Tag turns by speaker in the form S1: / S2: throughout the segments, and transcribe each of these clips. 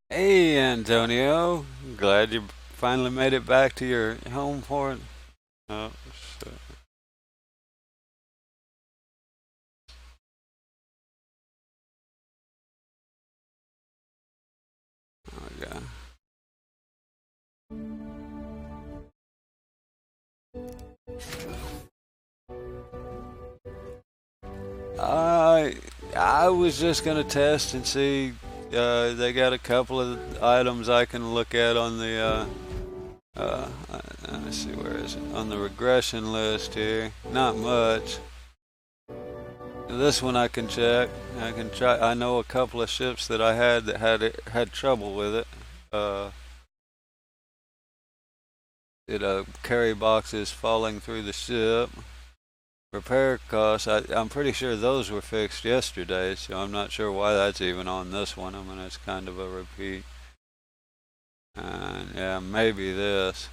S1: Hey Antonio, glad you finally made it back to your home port. Oh, shit. Okay. I I was just gonna test and see. They got a couple of items I can look at on the. Let me see, where is it? On the regression list here. Not much. This one I can check. I can try. I know a couple of ships that I had that had trouble with it. Uh, carry boxes falling through the ship. Repair costs, I'm pretty sure those were fixed yesterday, so I'm not sure why that's even on this one. I mean, it's kind of a repeat. And yeah, maybe this.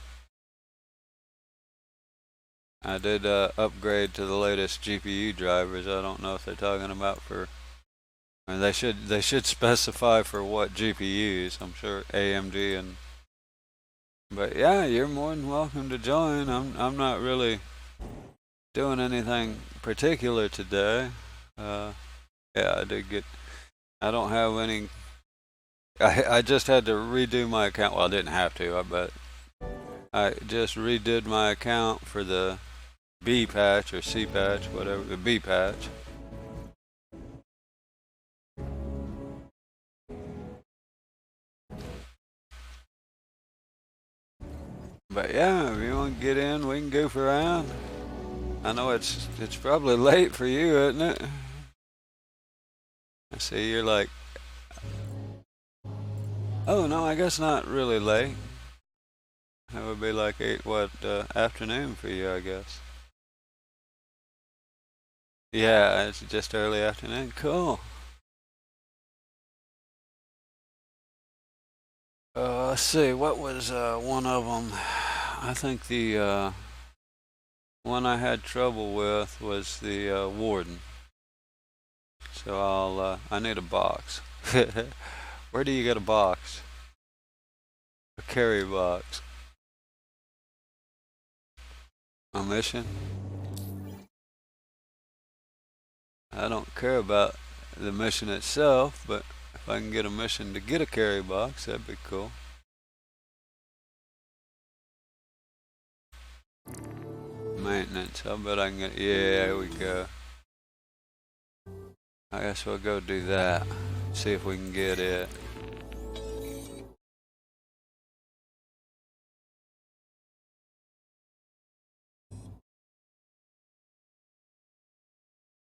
S1: I did upgrade to the latest GPU drivers. I don't know if they're talking about for. I mean, they should specify for what GPUs. I'm sure AMD and. But yeah, you're more than welcome to join. I'm not really doing anything particular today. Uh, yeah, I did get. I don't have any. I just had to redo my account. Well, I didn't have to, but I just redid my account for the B patch or C patch, whatever, the B patch. But yeah, if you want to get in, we can goof around. I know it's probably late for you, isn't it? I see you're like, oh no, I guess not really late. That would be like afternoon for you, I guess. Yeah, it's just early afternoon. Cool. Let's see, what was one of them? I think the one I had trouble with was the warden. So I need a box. Where do you get a box? A carry box. A mission? I don't care about the mission itself, but if I can get a mission to get a carry box, that'd be cool. Maintenance. I bet I can get. Yeah, there we go. I guess we'll go do that. See if we can get it.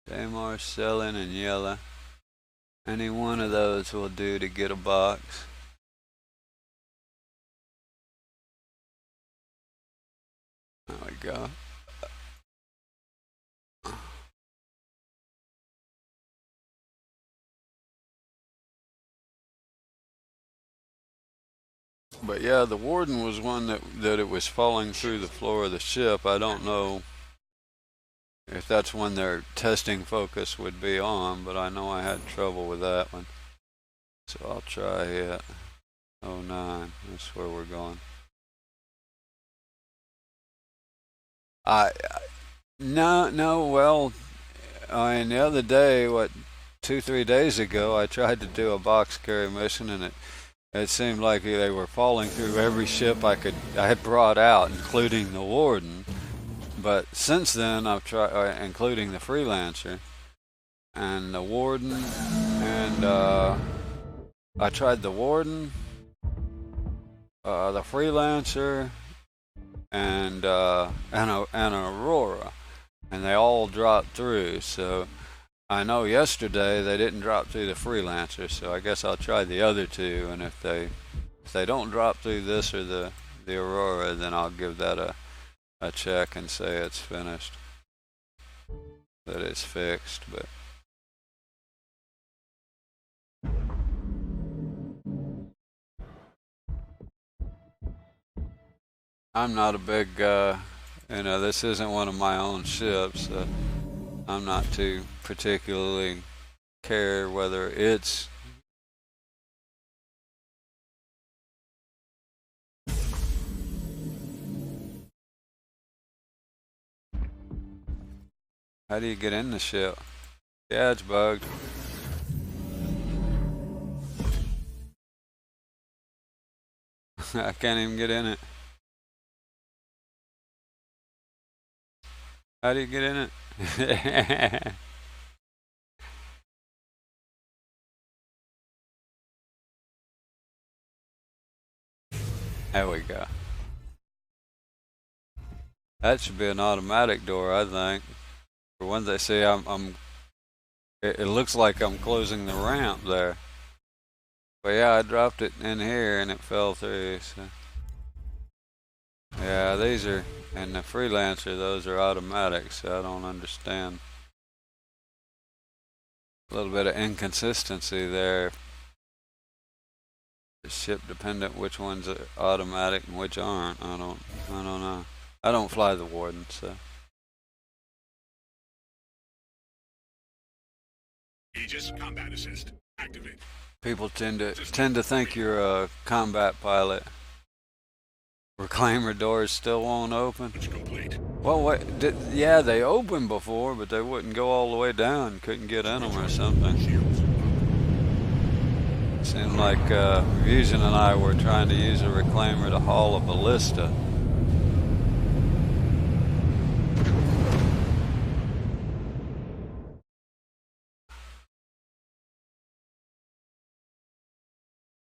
S1: Damar, selling, and yellow. Any one of those will do to get a box. There we go. But yeah, the warden was one that it was falling through the floor of the ship. I don't know if that's when their testing focus would be on, but I know I had trouble with that one. So I'll try it. Oh 09, that's where we're going. I no, well, I mean the other day, what, 2 3 days ago, I tried to do a box carry mission, and it seemed like they were falling through every ship I had brought out, including the warden. But since then, I've tried, including the freelancer and the warden, and I tried the warden, the freelancer, and Aurora, and they all dropped through. So I know yesterday they didn't drop through the freelancer, so I guess I'll try the other two, and if they If they don't drop through this or the Aurora, then I'll give that a check and say it's finished, that it's fixed. But I'm not a big, this isn't one of my own ships. I'm not too particularly care whether it's how do you get in the ship? Yeah, it's bugged. I can't even get in it. How do you get in it? There we go. That should be an automatic door, I think. For one, they say it looks like I'm closing the ramp there. But yeah, I dropped it in here and it fell through. So. Yeah, these are, and the Freelancer, those are automatic, so I don't understand. A little bit of inconsistency there. The ship dependent which ones are automatic and which aren't. I don't know. I don't fly the Warden, so.
S2: Aegis combat assist activate.
S1: People tend to think you're a combat pilot. Reclaimer doors still won't open.
S2: Complete.
S1: Well, yeah, they opened before, but they wouldn't go all the way down. Couldn't get in them or something. Seemed like Fusion and I were trying to use a reclaimer to haul a ballista.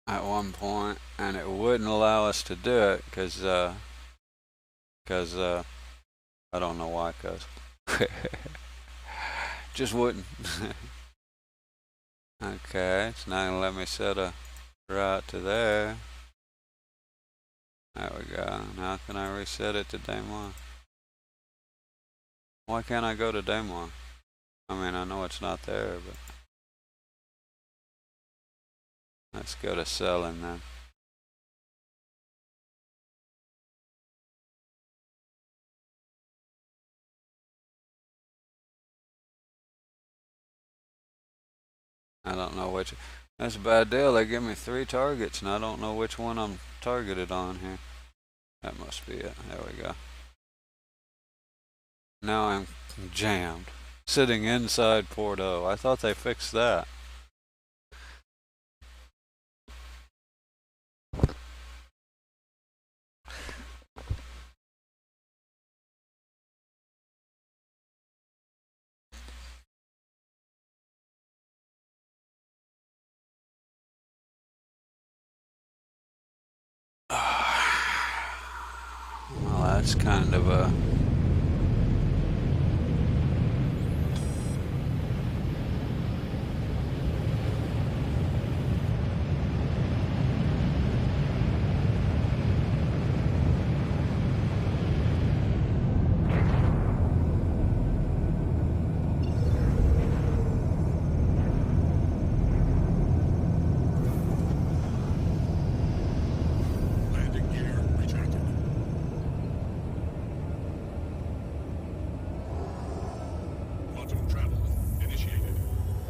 S1: At one point, and it wouldn't allow us to do it because I don't know why, cause just wouldn't. Okay, it's not gonna let me set a route to there. There we go. Now can I reset it to Day 1? Why can't I go to Day 1? I mean, I know it's not there, but let's go to selling then. I don't know which. That's a bad deal. They give me 3 targets, and I don't know which one I'm targeted on here. That must be it. There we go. Now I'm jammed. Sitting inside Port O. I thought they fixed that. Well, that's kind of a...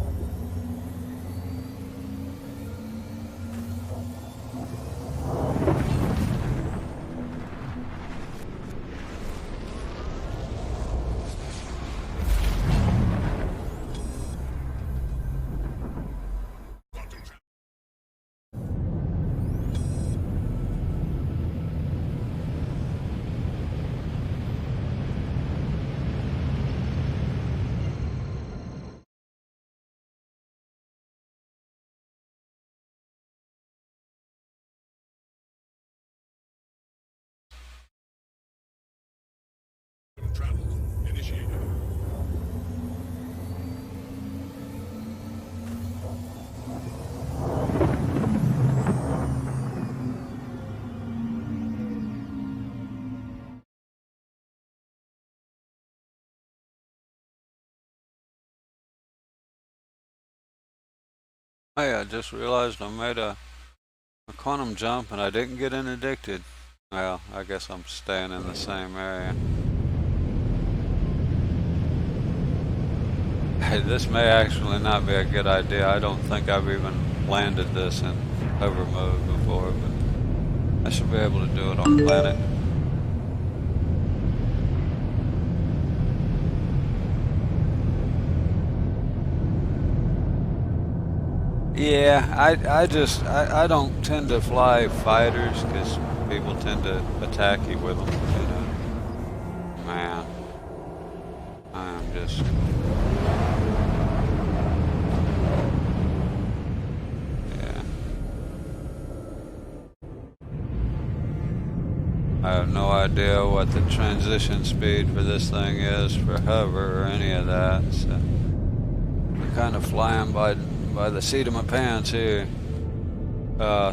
S2: Travel initiated.
S1: Hey, I just realized I made a quantum jump and I didn't get interdicted. Well, I guess I'm staying in the same area. Hey, this may actually not be a good idea. I don't think I've even landed this in hover mode before, but I should be able to do it on planet. Yeah, I don't tend to fly fighters because people tend to attack you with them. Man, I am just yeah. I have no idea what the transition speed for this thing is for hover or any of that. So I'm kind of flying by the seat of my pants here.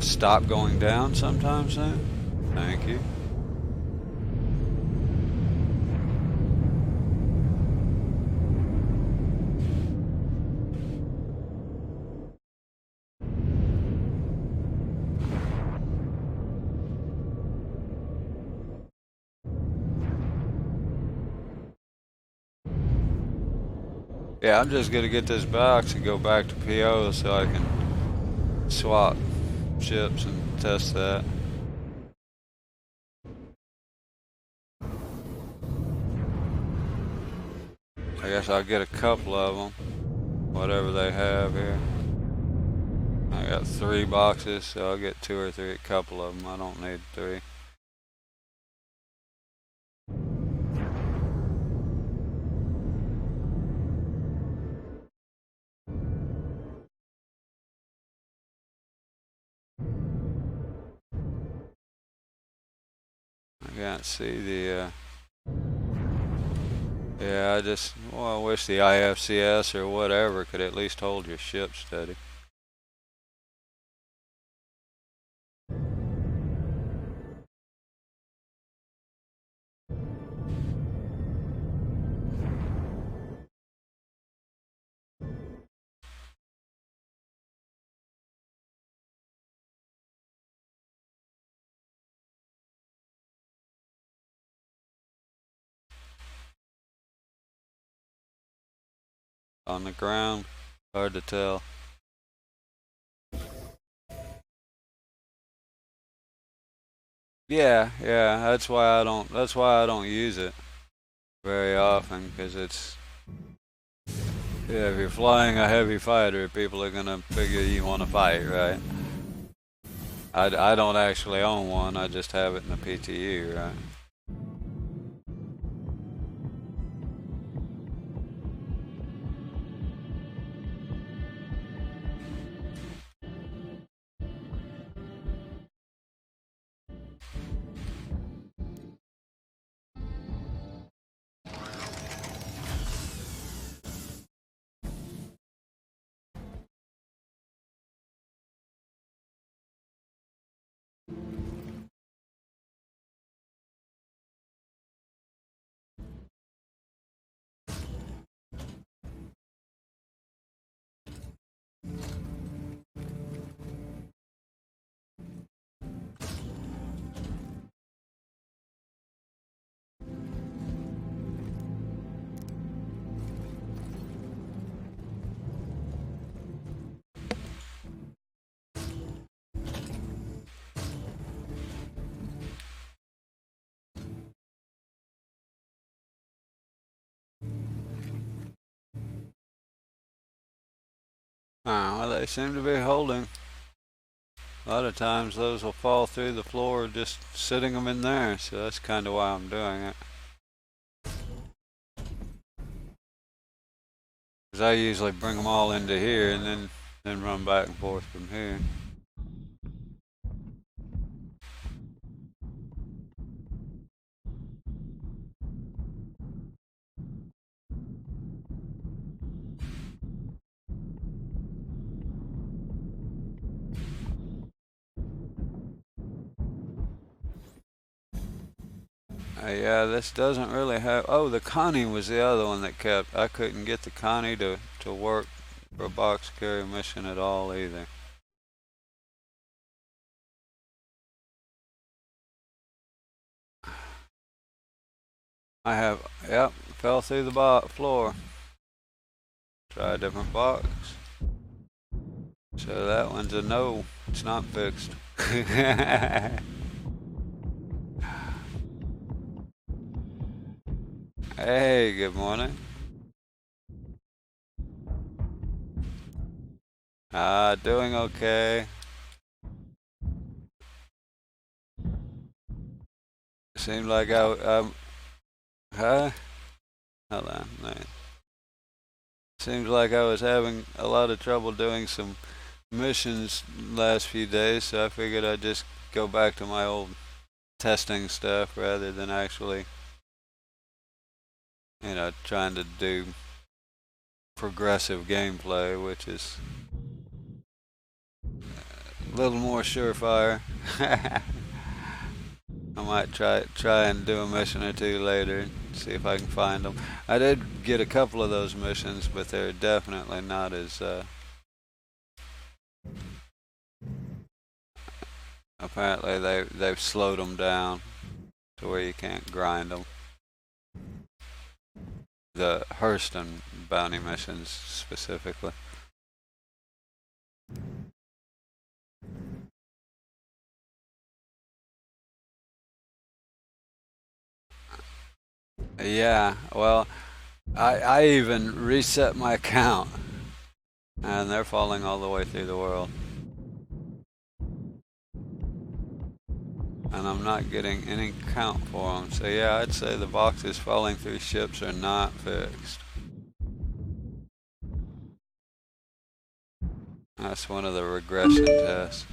S1: Stop going down sometime soon. Thank you. Yeah, I'm just gonna get this box and go back to PO so I can swap ships and test that. I guess I'll get a couple of them, whatever they have here. I got 3 boxes, so I'll get 2 or 3, a couple of them. I don't need 3. I can't see the. Yeah, I wish the IFCS or whatever could at least hold your ship steady. On the ground, hard to tell. Yeah, yeah, That's why I don't use it very often because it's. Yeah, if you're flying a heavy fighter, people are gonna figure you want to fight, right? I don't actually own one. I just have it in the PTU, right? Well, they seem to be holding. A lot of times those will fall through the floor just sitting them in there, so that's kind of why I'm doing it. Because I usually bring them all into here and then run back and forth from here. Yeah, this doesn't really have. Oh, the Connie was the other one that kept. I couldn't get the Connie to work for a box carrier mission at all either. I have, yep, fell through the floor. Try a different box. So that one's a no. It's not fixed. Hey, good morning. Doing okay. Seemed like huh? Hold on, man. Seems like I was having a lot of trouble doing some missions last few days, so I figured I'd just go back to my old testing stuff rather than actually, trying to do progressive gameplay, which is a little more surefire. I might try and do a mission or two later, see if I can find them. I did get a couple of those missions, but they're definitely not as apparently they've slowed them down to where you can't grind them. The Hurston bounty missions specifically. Yeah, well, I even reset my account, and they're falling all the way through the world. And I'm not getting any count for them. So yeah, I'd say the boxes falling through ships are not fixed. That's one of the regression tests.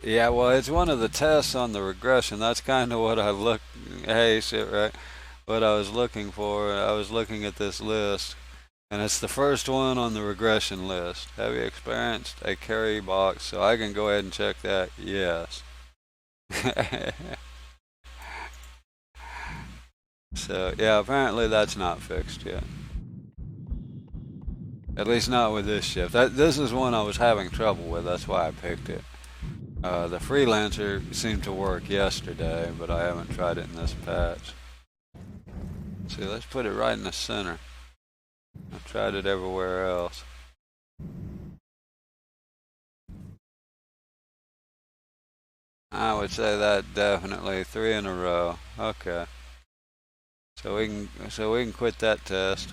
S1: Yeah, well, it's one of the tests on the regression. That's kind of what I looked. Hey, shit, right? What I was looking for. I was looking at this list, and it's the first one on the regression list. Have you experienced a carry box? So I can go ahead and check that. Yes. So yeah, apparently that's not fixed yet. At least not with this ship. This is one I was having trouble with. That's why I picked it. The freelancer seemed to work yesterday, but I haven't tried it in this patch. See, let's put it right in the center. I've tried it everywhere else. I would say that definitely 3 in a row. Okay, so we can quit that test.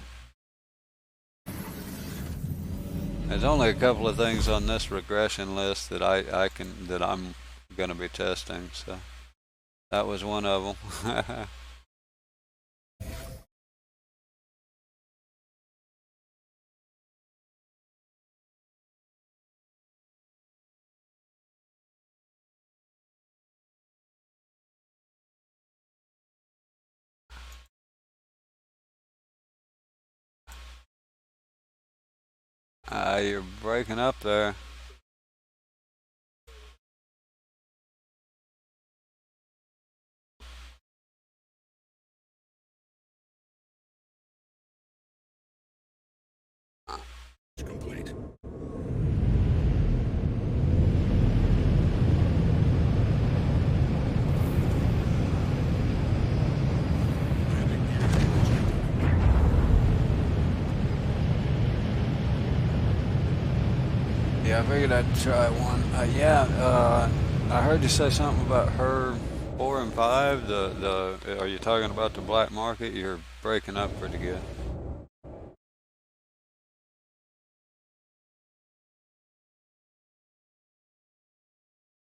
S1: There's only a couple of things on this regression list that I'm gonna be testing. So that was one of them. You're breaking up there.
S2: Complete. Landing gear objective.
S1: Yeah, I figured I'd try one. I heard you say something about her 4 and 5. Are you talking about the black market? You're breaking up pretty good.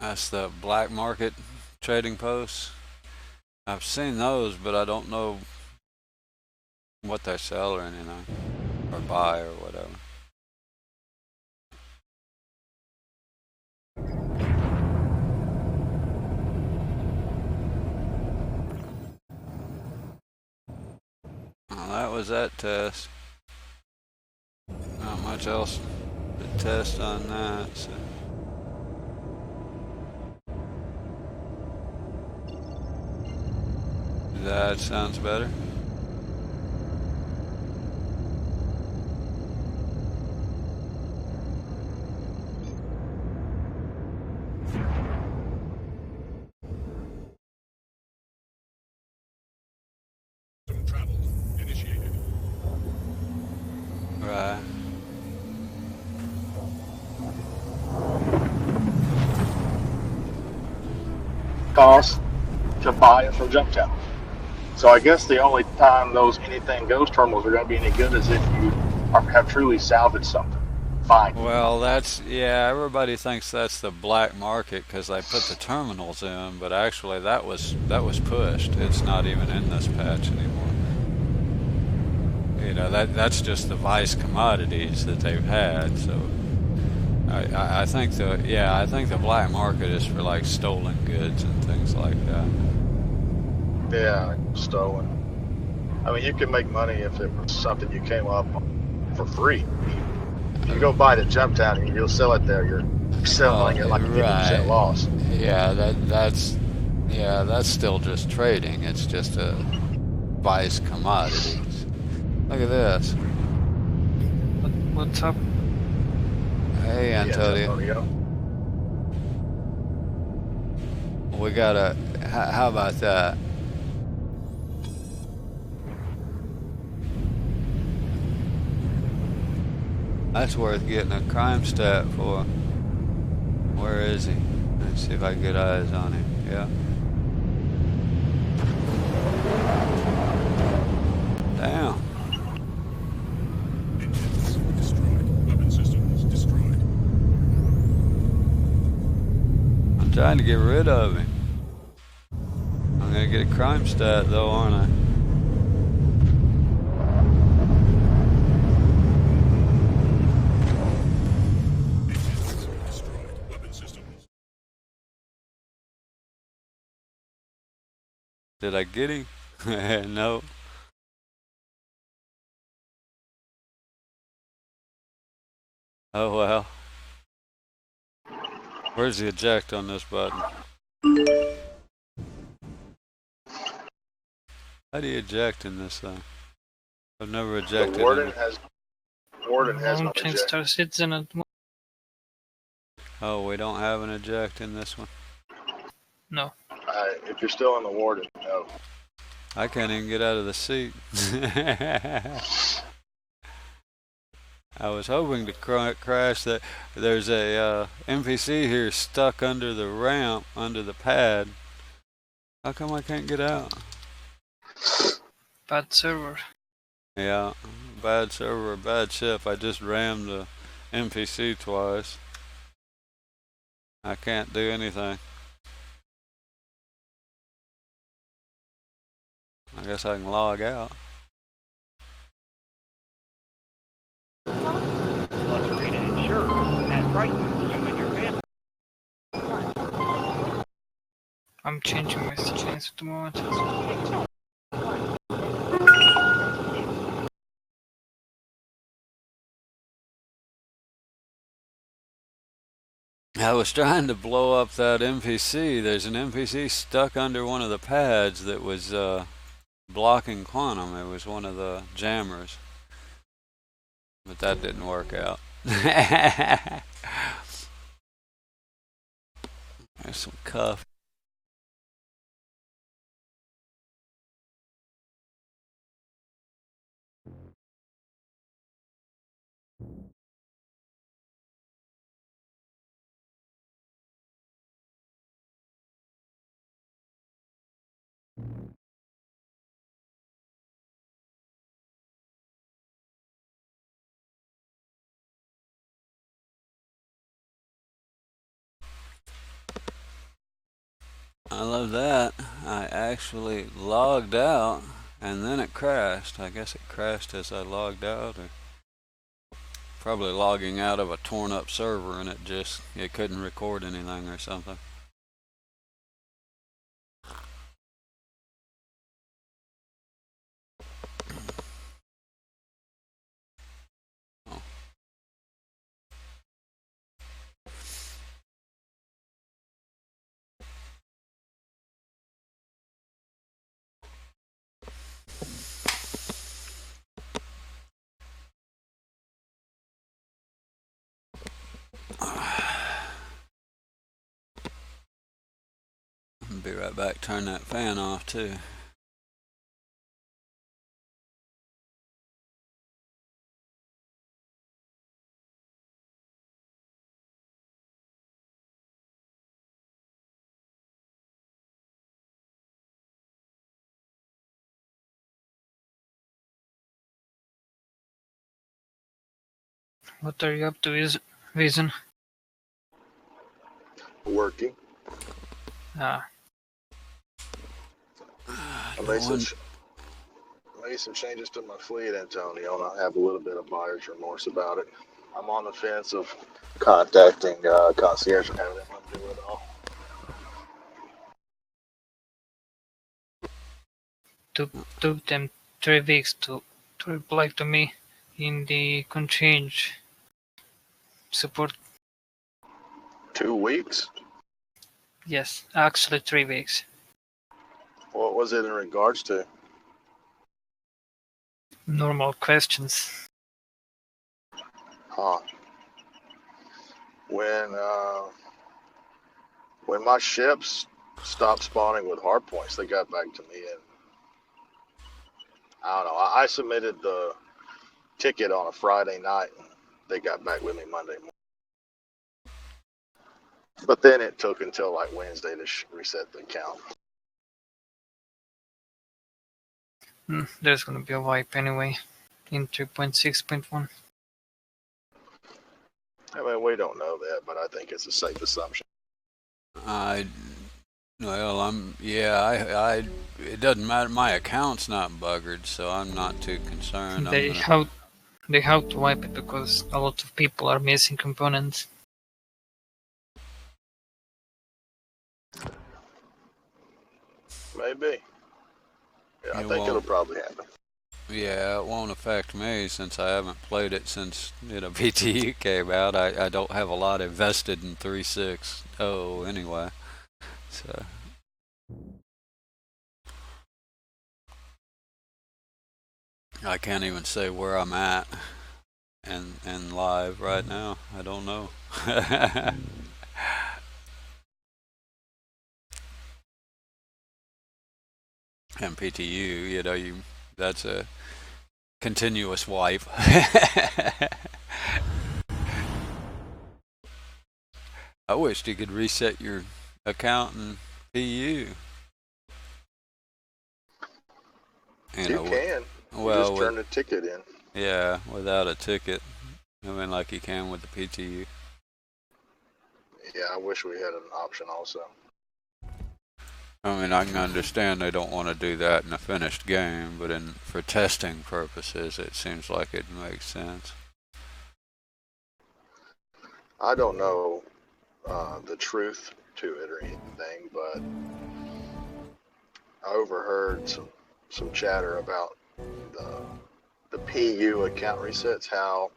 S1: That's the black market trading posts. I've seen those, but I don't know what they sell or anything, or buy or whatever. Well, that was that test. Not much else to test on that. So. That sounds better.
S3: cost to buy it from Jumptown. So I guess the only time those anything goes terminals are going to be any good is if you have truly salvaged something. Fine.
S1: Well, that's yeah. Everybody thinks that's the black market because they put the terminals in, but actually that was pushed. It's not even in this patch anymore. That's just the vice commodities that they've had. So I think the black market is for like stolen goods and things like that.
S3: Yeah, stolen. I mean, you can make money if it was something you came up for free. If you go buy it at Jumptown and you'll sell it there, you're
S1: Oh,
S3: selling it like a 50%
S1: right.
S3: loss.
S1: Yeah, that's still just trading. It's just a vice commodities. Look at this.
S4: What's up?
S1: Hey,
S3: Yes,
S1: Antonio.
S3: Antonio.
S1: We got a. How about that? That's worth getting a crime stat for. Where is he? Let's see if I can get eyes on him. Yeah. Damn.
S2: Engines destroyed. Weapon systems destroyed.
S1: I'm trying to get rid of him. I'm gonna get a crime stat though, aren't I?
S2: Engines destroyed. Weapon systems.
S1: Did I get him? No. Oh well. Where's the eject on this button? How do you eject in this thing? I've never
S3: The
S1: ejected in it.
S3: Warden has no
S4: Mountain
S3: eject.
S4: Star Citizen at
S1: Oh, we don't have an eject in this one.
S4: no.
S3: If you're still in the Warden, no.
S1: I can't even get out of the seat. I was hoping to crash that. There's a NPC here stuck under the ramp, under the pad. How come I can't get out?
S4: Bad server.
S1: Yeah, bad server, bad ship. I just rammed the NPC twice. I can't do anything. I guess I can log out.
S5: Luxury and insured at prices you and your family.
S4: I'm changing my settings at the moment.
S1: I was trying to blow up that NPC. There's an NPC stuck under one of the pads that was blocking quantum. It was one of the jammers. But that didn't work out. There's some cuff. I love that. I actually logged out and then it crashed. I guess it crashed as I logged out, or probably logging out of a torn up server and it couldn't record anything or something. Oh. I'll be right back. Turn that fan off too.
S4: What are you up to, Vision?
S3: Working.
S4: Ah,
S3: I
S1: No
S3: made
S1: one.
S3: some changes to my fleet, Antonio, and I have a little bit of buyer's remorse about it. I'm on the fence of contacting concierge and having them undo it all.
S4: took them 3 weeks to reply to me in the Conchange support.
S3: 2 weeks?
S4: Yes, actually 3 weeks.
S3: What was it in regards to?
S4: Normal questions.
S3: Huh. When when my ships stopped spawning with hard points, they got back to me, and I don't know. I submitted the ticket on a Friday night, and they got back with me Monday morning. But then it took until like Wednesday to reset the account.
S4: There's gonna be a wipe anyway in 3.6.1.
S3: I mean, we don't know that, but I think it's a safe assumption.
S1: I well, I it doesn't matter. My account's not buggered, so I'm not too concerned. I'm
S4: They
S1: gonna.
S4: have they have to wipe it because a lot of people are missing components.
S3: Maybe. Yeah, I
S1: It
S3: think it'll
S1: won't.
S3: probably happen.
S1: Yeah, it won't affect me since I haven't played it since PTU came out. I don't have a lot invested in 3.6.0 anyway, so I can't even say where I'm at and live right now. I don't know. And PTU, that's a continuous wipe. I wished you could reset your account in PU.
S3: You can. You
S1: Well,
S3: just turn the ticket in.
S1: without a ticket. I mean, like you can with the PTU.
S3: Yeah, I wish we had an option also.
S1: I mean, I can understand they don't want to do that in a finished game, but for testing purposes, it seems like it makes sense.
S3: I don't know the truth to it or anything, but I overheard some chatter about the PU account resets, how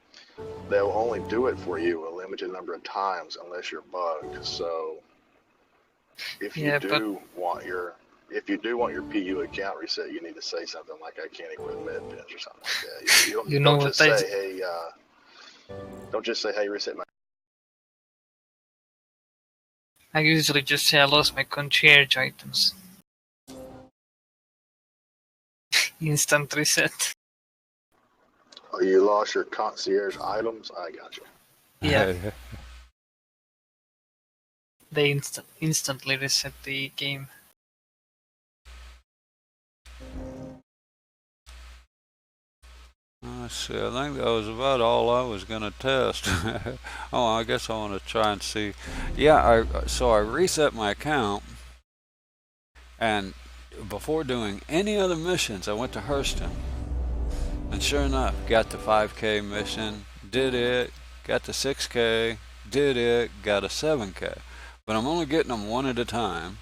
S3: they'll only do it for you a limited number of times unless you're bugged. So if you
S4: Yeah, but
S3: do want your PU account reset, you need to say something like "I can't equip med pins" or something like that. You
S4: you know
S3: don't
S4: what
S3: just say, "Hey, reset my."
S4: I usually just say I lost my concierge items. Instant reset.
S3: Oh, you lost your concierge items. I got you.
S4: Yeah, they instantly reset the game.
S1: Let's see, I think that was about all I was going to test. Oh, I guess I want to try and see. Yeah, so I reset my account, and before doing any other missions, I went to Hurston. And sure enough, got the 5K mission, did it, got the 6K, did it, got a 7K. But I'm only getting them one at a time.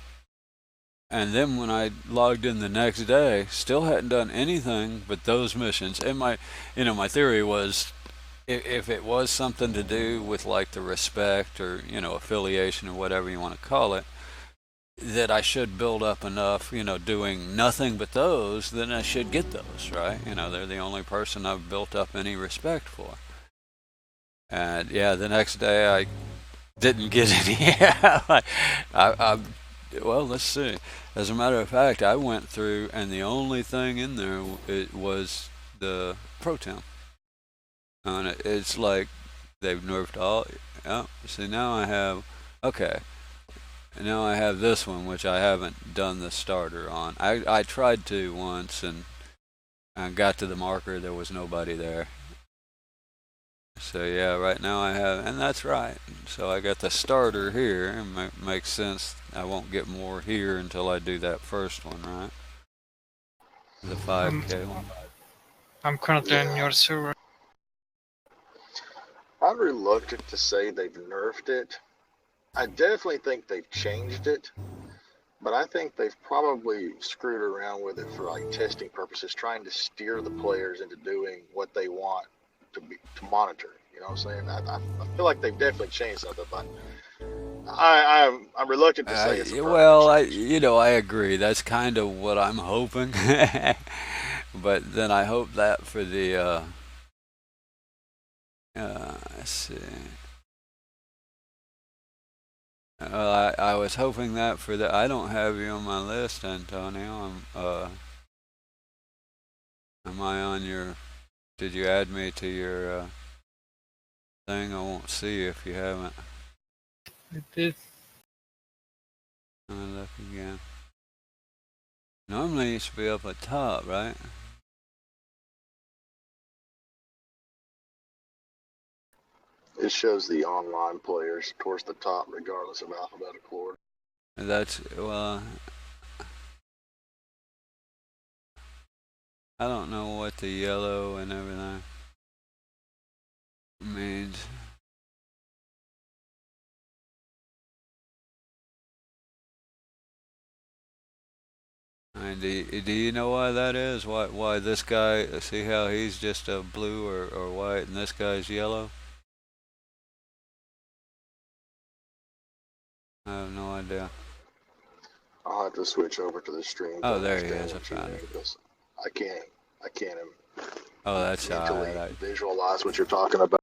S1: And then when I logged in the next day, still hadn't done anything but those missions. And my theory was, if it was something to do with like the respect or affiliation or whatever you want to call it, that I should build up enough, doing nothing but those, then I should get those, right? They're the only person I've built up any respect for. And yeah, the next day I didn't get any. Well, let's see. As a matter of fact, I went through, and the only thing in there it was the Proton. And it's like they've nerfed all. Yeah. See, now I have. Okay. And now I have this one, which I haven't done the starter on. I tried to once, and I got to the marker. There was nobody there. So yeah, right now I have, and that's right. So I got the starter here, and makes sense. I won't get more here until I do that first one, right? The
S4: I'm
S1: 5K one.
S4: I'm currently on
S3: Yeah,
S4: your server.
S3: I'm reluctant to say they've nerfed it. I definitely think they've changed it, but I think they've probably screwed around with it for like testing purposes, trying to steer the players into doing what they want to monitor. You know what I'm saying? I feel like they've definitely changed something, but I'm reluctant to say it's a permanent
S1: Well,
S3: change.
S1: I agree. That's kind of what I'm hoping. But then I hope that for the let's see. I was hoping that for the. I don't have you on my list, Antonio. Am I on your? Did you add me to your thing? I won't see if you haven't.
S4: It did.
S1: Let me look again. Normally it used to be up at top, right?
S3: It shows the online players towards the top, regardless of alphabetical order.
S1: That's well. I don't know what the yellow and everything means. Do you know why that is? Why this guy? See how he's just a blue or white, and this guy's yellow? I have no idea.
S3: I'll have to switch over to the stream to
S1: Oh, there he
S3: understand
S1: is. I
S3: what you
S1: found
S3: mean
S1: him.
S3: because I can't I can't
S1: Oh, that's
S3: mentally
S1: alright.
S3: visualize what you're talking about.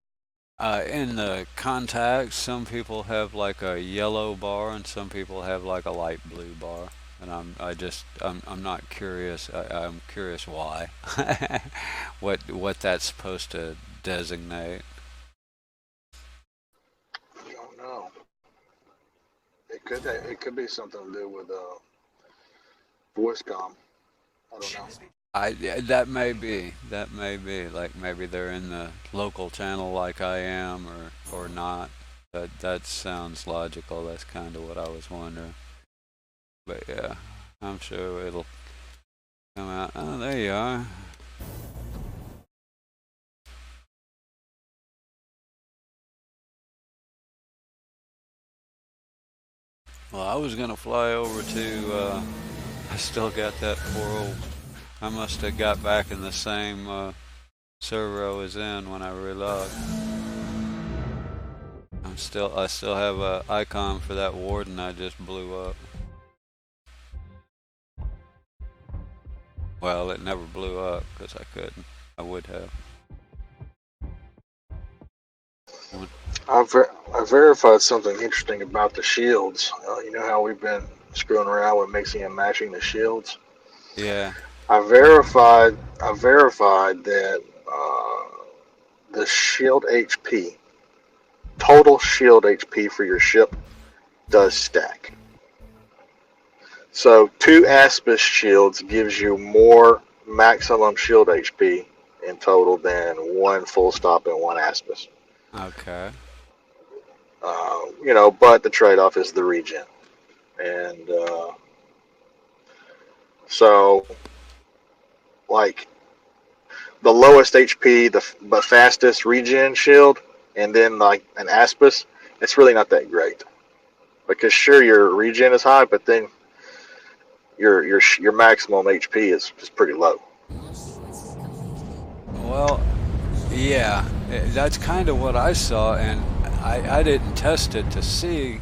S1: In the contacts, some people have like a yellow bar, and some people have like a light blue bar. And I'm not curious. I'm curious why. What that's supposed to designate.
S3: I don't know. It could be something to do with voice com. I don't know.
S1: That may be. That may be. Like maybe they're in the local channel like I am or not. That sounds logical. That's kind of what I was wondering. But yeah, I'm sure it'll come out. Oh, there you are. Well, I was gonna fly over to. I still got that poor old. I must have got back in the same server I was in when I relogged. I still have a icon for that warden I just blew up. Well, it never blew up because I couldn't. I would have.
S3: I verified something interesting about the shields. You know how we've been screwing around with mixing and matching the shields.
S1: Yeah.
S3: I verified that the shield HP, total shield HP for your ship, does stack. So 2 Aspis shields gives you more maximum shield HP in total than 1 full stop and 1 Aspis.
S1: Okay.
S3: But the trade-off is the regen, and so like the lowest HP, the but fastest regen shield, and then like an Aspis, it's really not that great because sure your regen is high, but then your maximum HP is pretty low.
S1: Well, yeah, that's kind of what I saw, and I didn't test it to see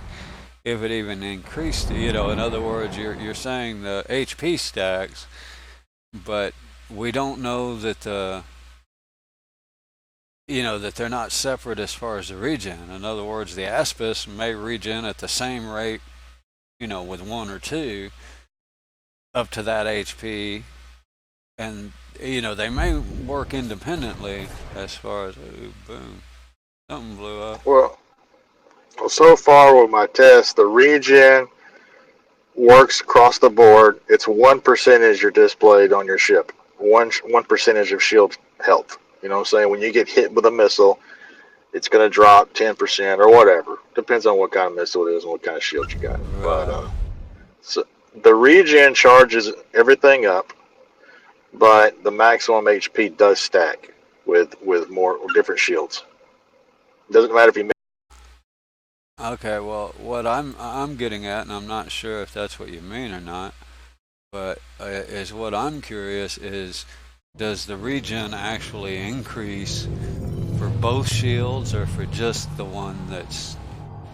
S1: if it even increased. In other words, you're saying the HP stacks, but we don't know that that they're not separate as far as the regen. In other words, the Aspis may regen at the same rate, with one or two up to that HP, and they may work independently as far as ooh, boom, something blew up.
S3: Well, so far with my test, the regen works across the board. It's 1% you're displayed on your ship. One percentage of shield health. You know what I'm saying? When you get hit with a missile, it's going to drop 10% or whatever. Depends on what kind of missile it is and what kind of shield you got. But
S1: Right.
S3: so the regen charges everything up, but the maximum HP does stack with more different shields. Doesn't matter if you.
S1: Okay, well, what I'm getting at, and I'm not sure if that's what you mean or not, but is what I'm curious is, does the regen actually increase for both shields or for just the one that's?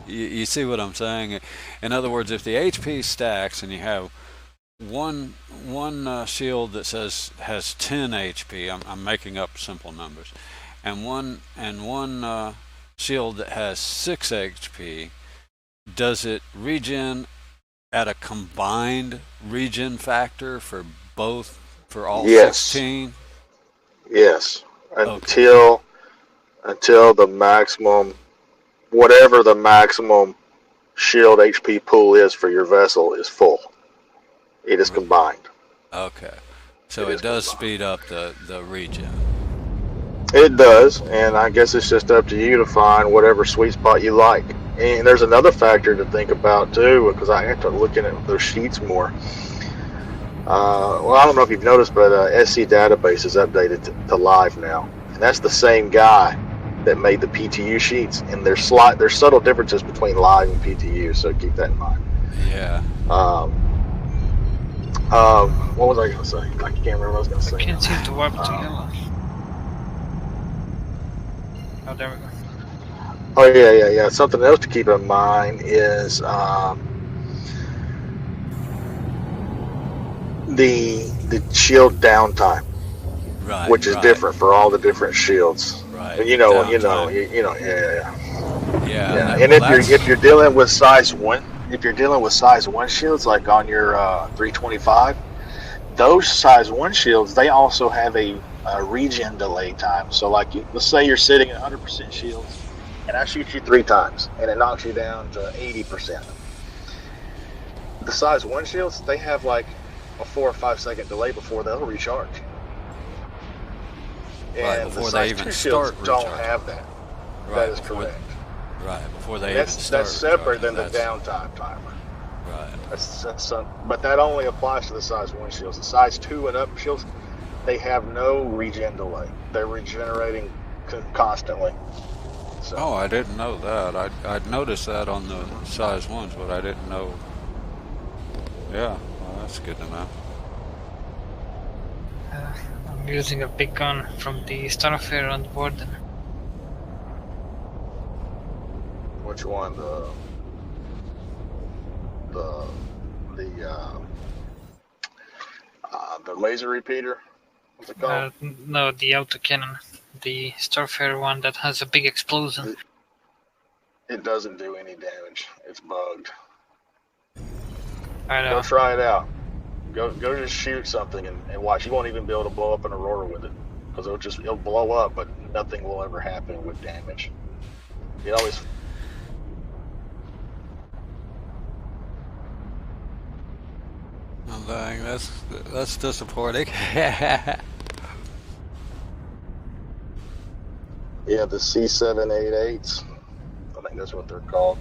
S1: You see what I'm saying? In other words, if the HP stacks and you have one shield that says has 10 HP, I'm making up simple numbers, and one shield that has 6 HP, does it regen at a combined regen factor for both, for all
S3: Yes,
S1: 16?
S3: yes,
S1: Okay.
S3: until the maximum, whatever the maximum shield HP pool is for your vessel is full. It is combined.
S1: Okay. So
S3: It
S1: it
S3: is
S1: does
S3: combined.
S1: speed up the regen.
S3: It does, and I guess it's just up to you to find whatever sweet spot you like. And there's another factor to think about too, because I have to look at those sheets more. Well, I don't know if you've noticed, but SC database is updated to live now, and that's the same guy that made the PTU sheets. And there's subtle differences between live and PTU, so keep that in mind.
S1: Yeah.
S3: Um, what was I going to say? I can't remember what I was going to
S4: I
S3: say
S4: can't seem to warp to
S3: now.
S4: yellow. Oh, there we go.
S3: Oh yeah. Something else to keep in mind is the shield downtime,
S1: Right,
S3: which is
S1: right,
S3: different for all the different shields.
S1: right.
S3: And
S1: The downtime.
S3: yeah.
S1: Yeah, and that,
S3: And
S1: well,
S3: if
S1: that's
S3: you're dealing with size one, if you're dealing with size one shields like on your 325, those size one shields they also have a regen delay time. So like let's say you're sitting at 100% shields, and I shoot you 3 times, and it knocks you down to 80%. The size one shields they have like a 4 or 5 second delay before they'll recharge,
S1: right
S3: and the
S1: before they
S3: size
S1: even
S3: two shields
S1: start
S3: don't
S1: recharging.
S3: have that. That
S1: Right
S3: is
S1: before,
S3: correct.
S1: right before
S3: And
S1: they even
S3: that's
S1: start
S3: separate
S1: recharging.
S3: than the
S1: That's
S3: downtime timer.
S1: right.
S3: But that only applies to the size one shields. The size two and up shields, they have no regen delay. They're regenerating constantly. So
S1: Oh, I didn't know that. I'd noticed that on the size ones, but I didn't know. Yeah, well, that's good to know.
S4: I'm using a big gun from the Starfarer on the border.
S3: which one? The the uh, the laser repeater. What's it called?
S4: No, the autocannon. The Starfarer one that has a big explosion.
S3: It doesn't do any damage. It's bugged.
S4: I
S3: Go
S4: know.
S3: try it out. Go just shoot something and watch. You won't even be able to blow up an aurora with it because it'll blow up, but nothing will ever happen with damage. It always.
S1: Oh, dang, that's disappointing.
S3: Yeah, the C788s. I think that's what they're called.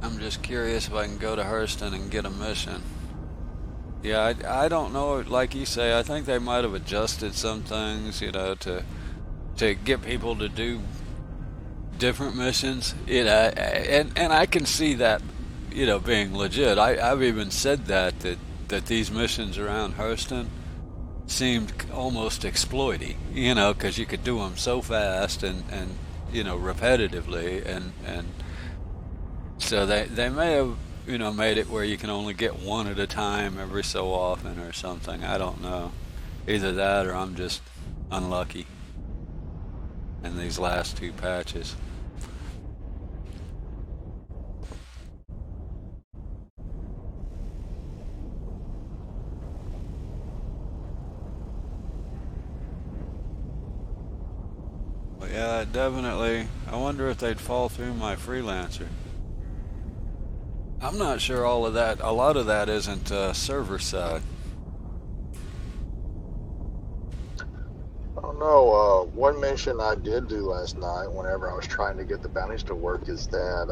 S1: I'm just curious if I can go to Hurston and get a mission. Yeah, I don't know. Like you say, I think they might have adjusted some things, to get people to do different missions. And I can see that, being legit. I've even said that these missions around Hurston seemed almost exploity, because you could do them so fast and repetitively, and so they may have made it where you can only get one at a time every so often or something. I don't know. Either that or I'm just unlucky in these last two patches. But yeah, definitely. I wonder if they'd fall through my freelancer. I'm not sure all of that. A lot of that isn't server side.
S3: I don't know. One mission I did do last night, whenever I was trying to get the bounties to work, is that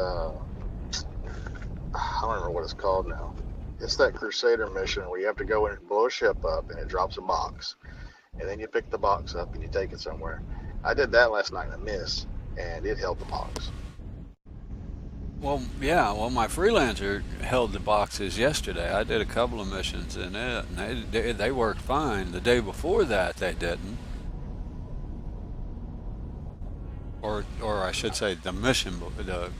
S3: I don't remember what it's called now. It's that Crusader mission where you have to go in and blow a ship up, and it drops a box, and then you pick the box up and you take it somewhere. I did that last night in a miss, and it held the box.
S1: Well, yeah. Well, my freelancer held the boxes yesterday. I did a couple of missions in it, and they worked fine. The day before that, they didn't. Or I should say, the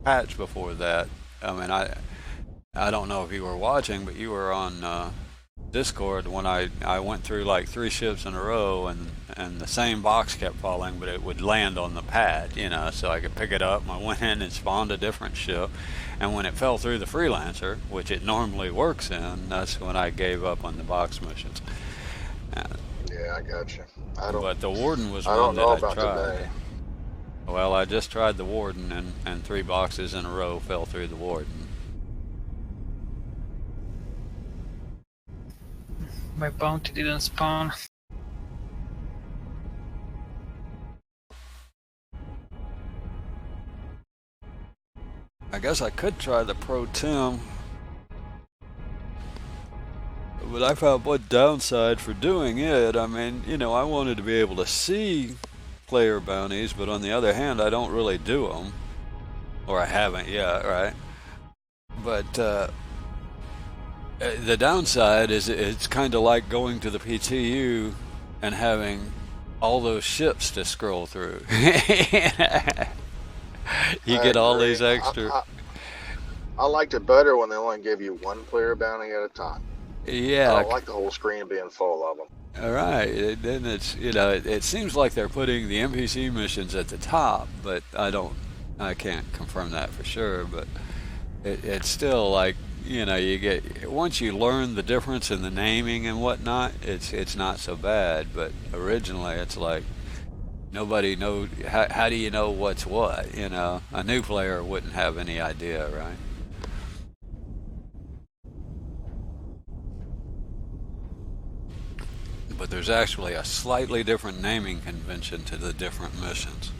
S1: patch before that. I mean, I don't know if you were watching, but you were on Discord when I went through like 3 ships in a row, and the same box kept falling, but it would land on the pad, so I could pick it up. And I went in and spawned a different ship, and when it fell through the freelancer, which it normally works in, that's when I gave up on the box missions. Uh,
S3: Yeah, I got you.
S1: but the warden was
S3: I
S1: one
S3: don't
S1: that
S3: know
S1: I
S3: about
S1: tried.
S3: today.
S1: Well, I just tried the warden, and 3 boxes in a row fell through the warden.
S4: My bounty didn't spawn.
S1: I guess I could try the Pro Tim, but I found one downside for doing it. I mean, I wanted to be able to see player bounties, but on the other hand, I don't really do them, or I haven't yet, right? But the downside is it's kind of like going to the PTU and having all those ships to scroll through. You
S3: I
S1: get all
S3: agree.
S1: these extra.
S3: I liked it better when they only give you one player bounty at a time. I
S1: Yeah,
S3: don't like the whole screen being full of them.
S1: all right. Then it's it seems like they're putting the NPC missions at the top, but I can't confirm that for sure. But it's still like you get once you learn the difference in the naming and whatnot, it's not so bad. But originally, it's like nobody knows. How do you know what's what? A new player wouldn't have any idea, right? But there's actually a slightly different naming convention to the different missions.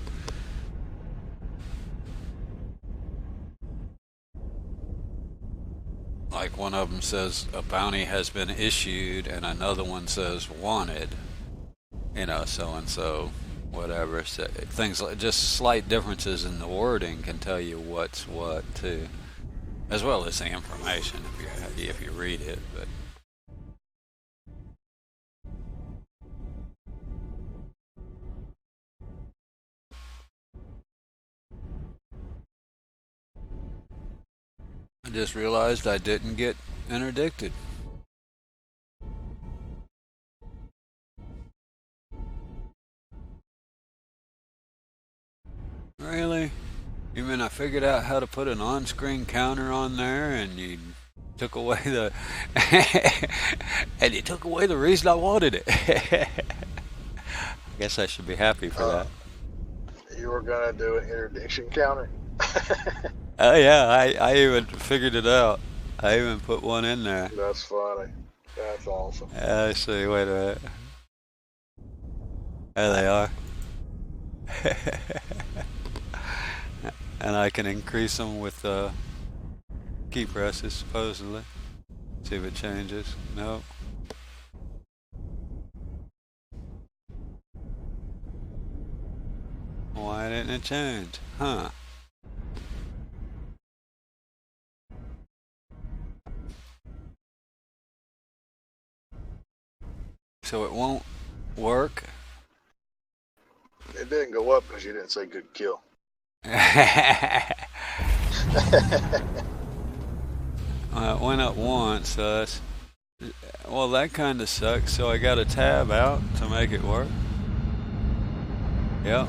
S1: Like one of them says a bounty has been issued, and another one says wanted. So and so, whatever. So things like just slight differences in the wording can tell you what's what too, as well as the information if you read it. But I just realized I didn't get interdicted. Really? You mean I figured out how to put an on-screen counter on there, and you took away the and you took away the reason I wanted it? I guess I should be happy for
S3: Uh,
S1: that.
S3: you were gonna do an interdiction counter.
S1: Oh yeah, I even figured it out. I even put one in there.
S3: That's funny. That's awesome.
S1: Let's see, wait a minute. There they are. And I can increase them with key presses, supposedly. See if it changes. Nope. Why didn't it change? Huh. So it won't work?
S3: It didn't go up because you didn't say good kill.
S1: It went up once, so that's... Well, that kind of sucks, so I got a tab out to make it work. Yep.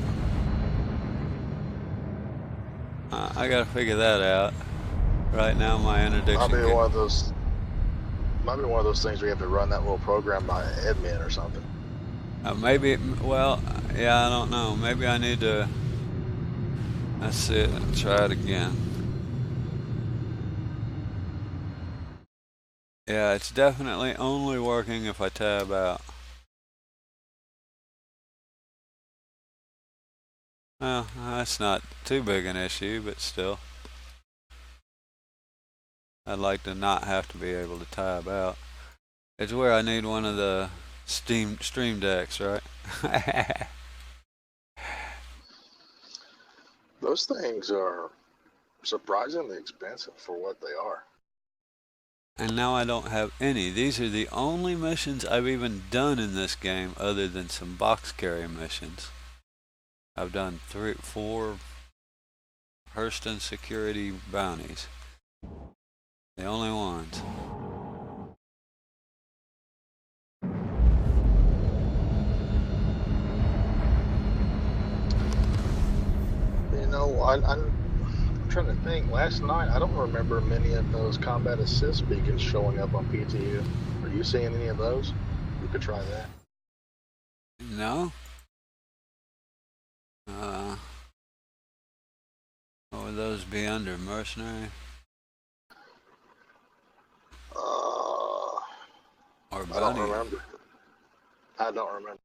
S1: I gotta figure that out. Right now, my interdiction...
S3: Might be one of those. Might be one of those things where you have to run that little program by admin or something.
S1: Well, yeah, I don't know. Maybe I need to... Let's see it and try it again. Yeah, it's definitely only working if I tab out. Well, that's not too big an issue, but still. I'd like to not have to be able to tab out. It's where I need one of the stream decks, right?
S3: Those things are surprisingly expensive for what they are.
S1: And now I don't have any. These are the only missions I've even done in this game other than some box carry missions. I've done 4 Hurston security bounties. The only ones.
S3: You know, I'm trying to think. Last night, I don't remember many of those combat assist beacons showing up on PTU. Are you seeing any of those? You could try that.
S1: No? Uh, what would those be under? Mercenary?
S3: Uh,
S1: Or
S3: I don't
S1: bounty?
S3: remember. I don't remember.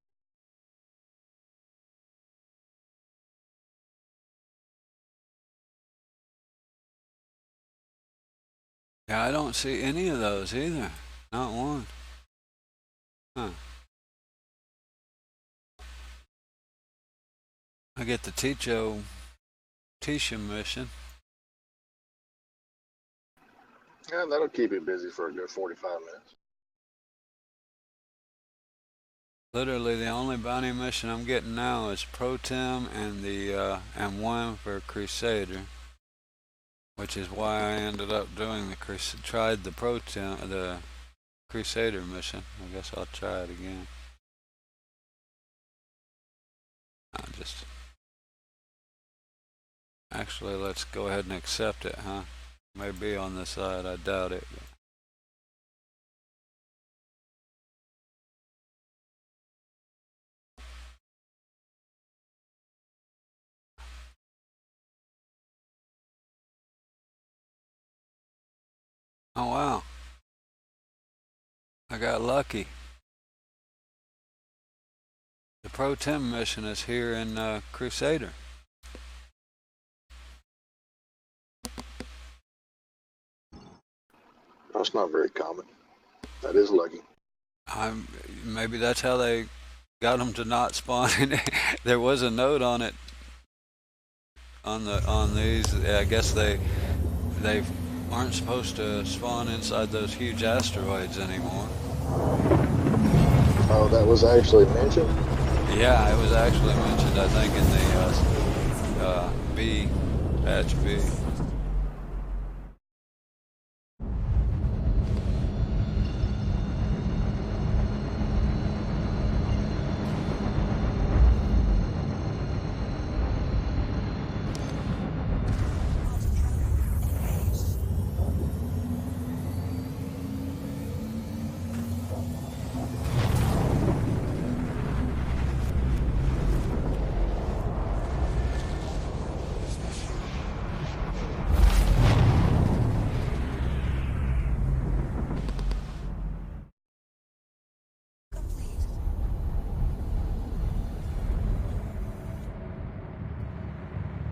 S1: Yeah, I don't see any of those either. Not one. Huh. I get the Tisha mission.
S3: Yeah, that'll keep you busy for a good 45 minutes.
S1: Literally, the only bounty mission I'm getting now is Pro Tem and the M1 for Crusader, which is why I ended up doing tried the the Crusader mission. I guess I'll try it again. Actually, let's go ahead and accept it, huh? Maybe on the side, I doubt it. But. Oh wow, I got lucky. The Pro Tem mission is here in Crusader.
S3: That's not very common. That is lucky.
S1: Maybe that's how they got them to not spawn. There was a note on it on these. I guess they aren't supposed to spawn inside those huge asteroids anymore.
S3: Oh, that was actually mentioned?
S1: Yeah, it was actually mentioned, I think, in the B, batch B.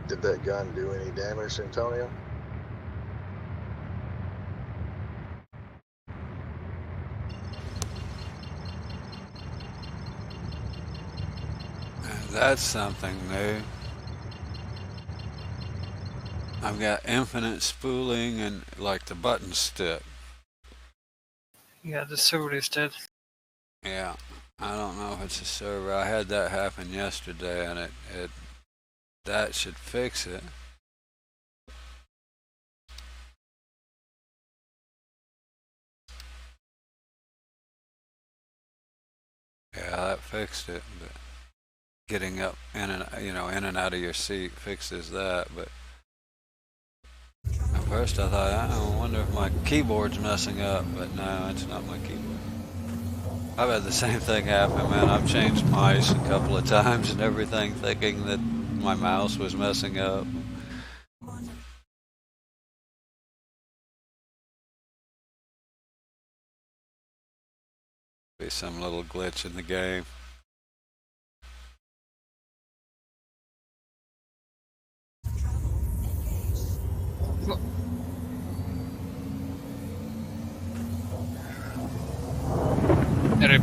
S3: Did that gun do any damage, Antonio?
S1: That's something new. I've got infinite spooling and like the button stick.
S4: Yeah, the server is dead.
S1: Yeah, I don't know if it's a server. I had that happen yesterday, and it that should fix it. Yeah, that fixed it. But getting up in and out of your seat fixes that. But at first I thought, I wonder if my keyboard's messing up. But no, it's not my keyboard. I've had the same thing happen, man. I've changed mice a couple of times and everything, thinking that my mouse was messing up. Be some little glitch in the game.
S4: Rip.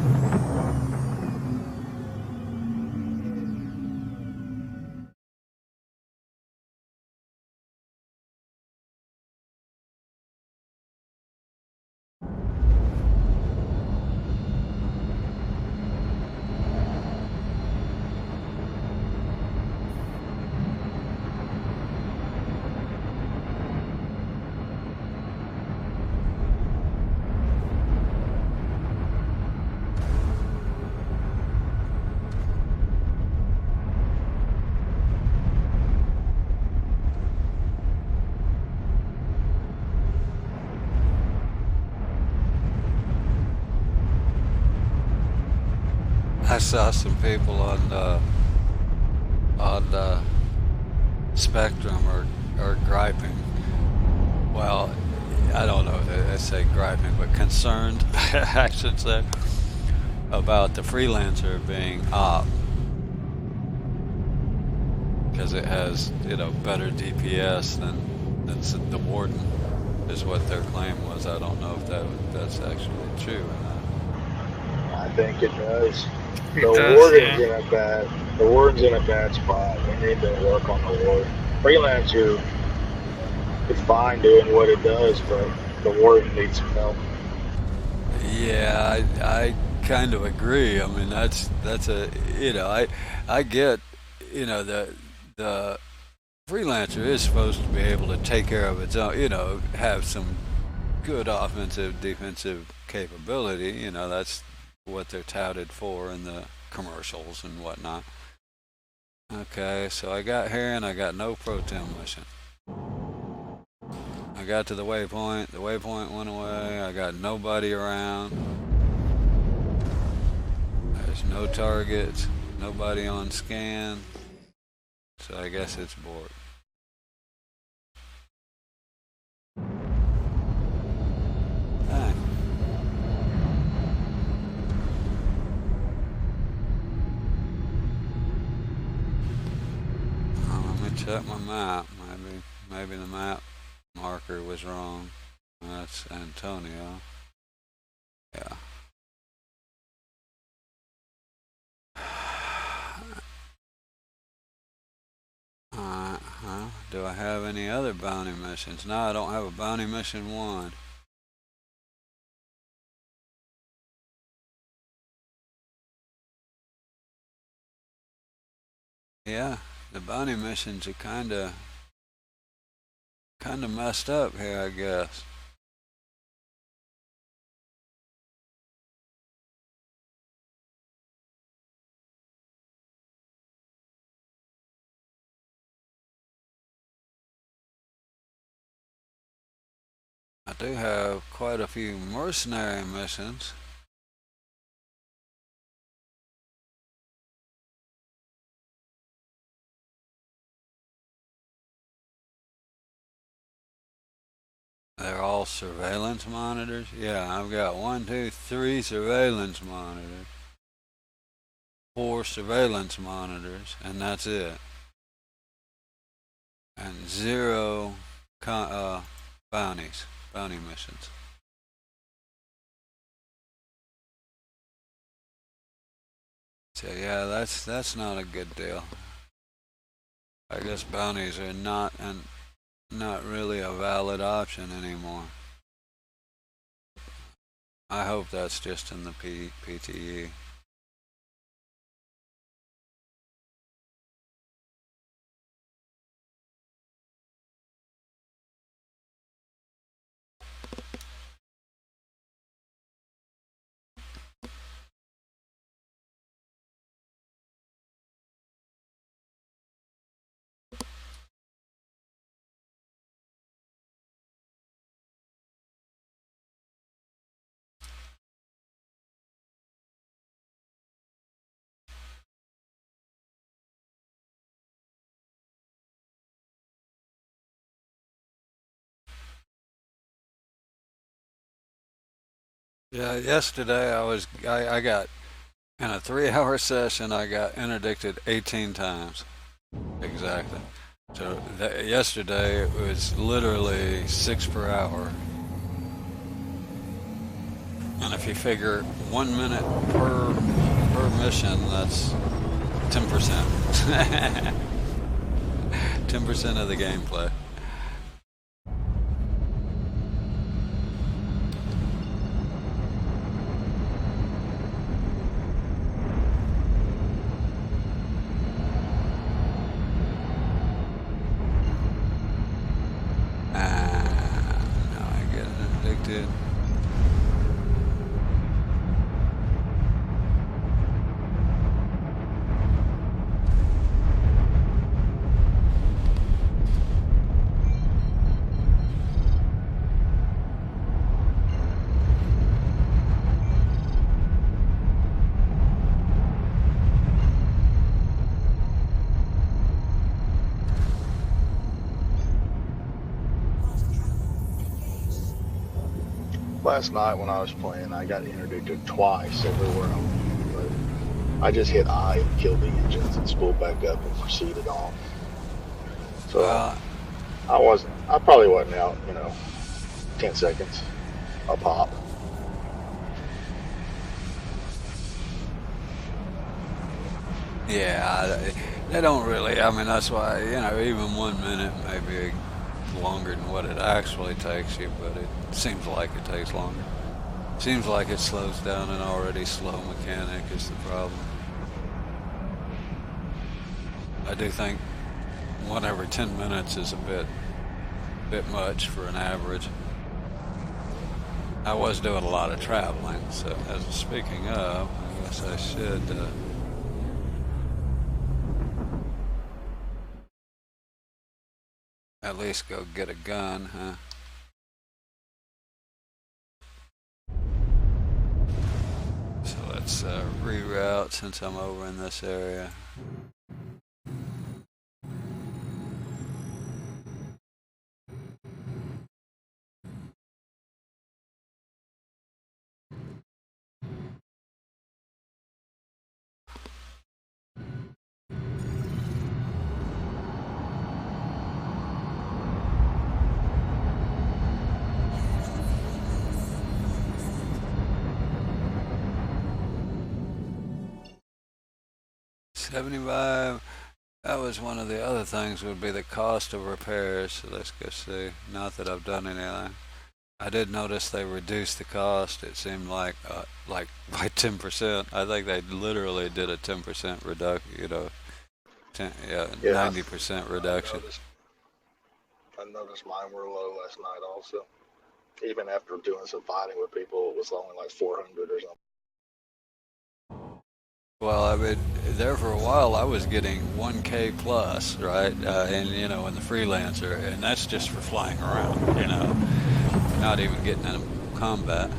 S1: I saw some people on the Spectrum are griping. Well, I don't know if they say griping, but concerned, I should say, about the freelancer being op because it has better DPS than the Warden is what their claim was. I don't know if that's actually true or not.
S3: I think it does.
S4: It
S3: The
S4: does,
S3: warden's
S4: yeah.
S3: in a bad. The warden's in a bad spot. We need to work on the warden. Freelancer is fine doing what it does, but the warden needs some help.
S1: Yeah, I kind of agree. I mean, that's a I get the freelancer is supposed to be able to take care of its own, have some good offensive defensive capability. That's what they're touted for in the commercials and whatnot. Okay, so I got here and I got no pro-tem mission. I got to the waypoint went away, I got nobody around, there's no targets, nobody on scan, so I guess it's bored. Dang. Let me check my map. Maybe the map marker was wrong. That's Antonio. Yeah. Do I have any other bounty missions? No, I don't have a bounty mission 1. Yeah, the bounty missions are kinda messed up here, I guess. I do have quite a few mercenary missions. They're all surveillance monitors. Yeah, I've got 1, 2, 3 surveillance monitors, 4 surveillance monitors, and that's it. And 0 bounty missions. So yeah, that's not a good deal. I guess bounties are not really a valid option anymore. I hope that's just in the PTU. Yeah, yesterday I got in a 3 hour session I got interdicted 18 times exactly. So yesterday it was literally 6 per hour, and if you figure 1 minute per mission, that's 10%. 10% of the gameplay. Now I get addicted.
S3: Last night when I was playing, I got interdicted twice everywhere I went, but I just hit I and killed the engines and spooled back up and proceeded on. So
S1: Well,
S3: I probably wasn't out, 10 seconds a pop.
S1: yeah, they don't really. I mean, that's why even 1 minute may be longer than what it actually takes you, but it seems like it takes longer. Seems like it slows down an already slow mechanic is the problem. I do think 1 every 10 minutes is a bit much for an average. I was doing a lot of traveling, so as speaking of, I guess I should. At least go get a gun, huh? So let's reroute since I'm over in this area. $75. That was one of the other things would be the cost of repairs. So let's go see. Not that I've done anything. I did notice they reduced the cost. It seemed like by 10%. I think they literally did a 10% reduction. 10, yeah,
S3: Yeah,
S1: 90%
S3: I
S1: reduction.
S3: noticed. I noticed mine were low last night also. Even after doing some fighting with people, it was only like 400 or something.
S1: Well, I mean, there for a while I was getting 1K plus, right? And in the freelancer, and that's just for flying around. Not even getting in combat.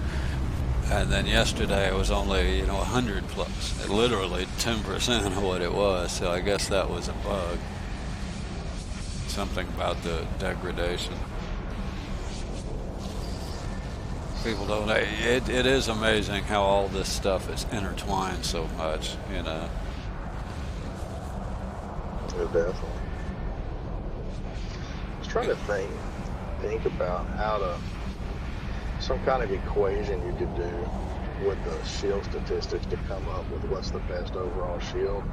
S1: And then yesterday it was only 100 plus, literally 10% of what it was. So I guess that was a bug. Something about the degradation. People don't. It is amazing how all this stuff is intertwined so much.
S3: Yeah, definitely. I was trying to think about how to some kind of equation you could do with the shield statistics to come up with what's the best overall shield.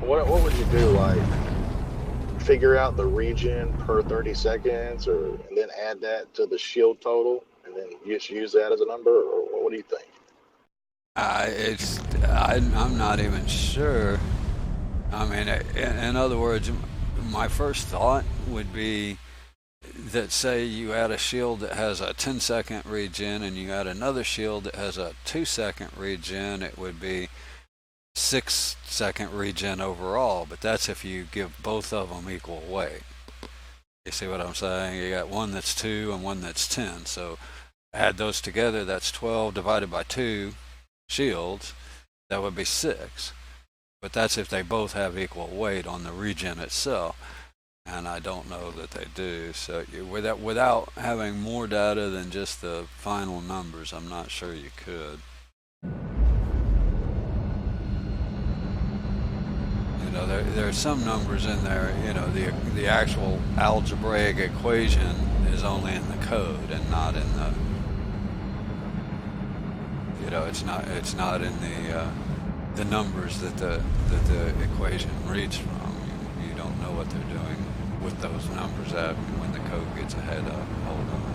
S3: What would you do? Like figure out the region per 30 seconds, or and then add that to the shield total, and then just use that as a number, or what do you think?
S1: I'm not even sure. I mean, in other words, my first thought would be that say you add a shield that has a 10-second regen and you add another shield that has a 2-second regen, it would be 6-second regen overall. But that's if you give both of them equal weight. You see what I'm saying? You got one that's 2 and one that's 10. So add those together, that's 12 divided by 2 shields. That would be 6. But that's if they both have equal weight on the regen itself. and I don't know that they do. So without having more data than just the final numbers, I'm not sure you could. There's some numbers in there. The actual algebraic equation is only in the code and not in the. It's not in the numbers that the equation reads from. You don't know what they're doing with those numbers when the code gets ahead of. Hold on.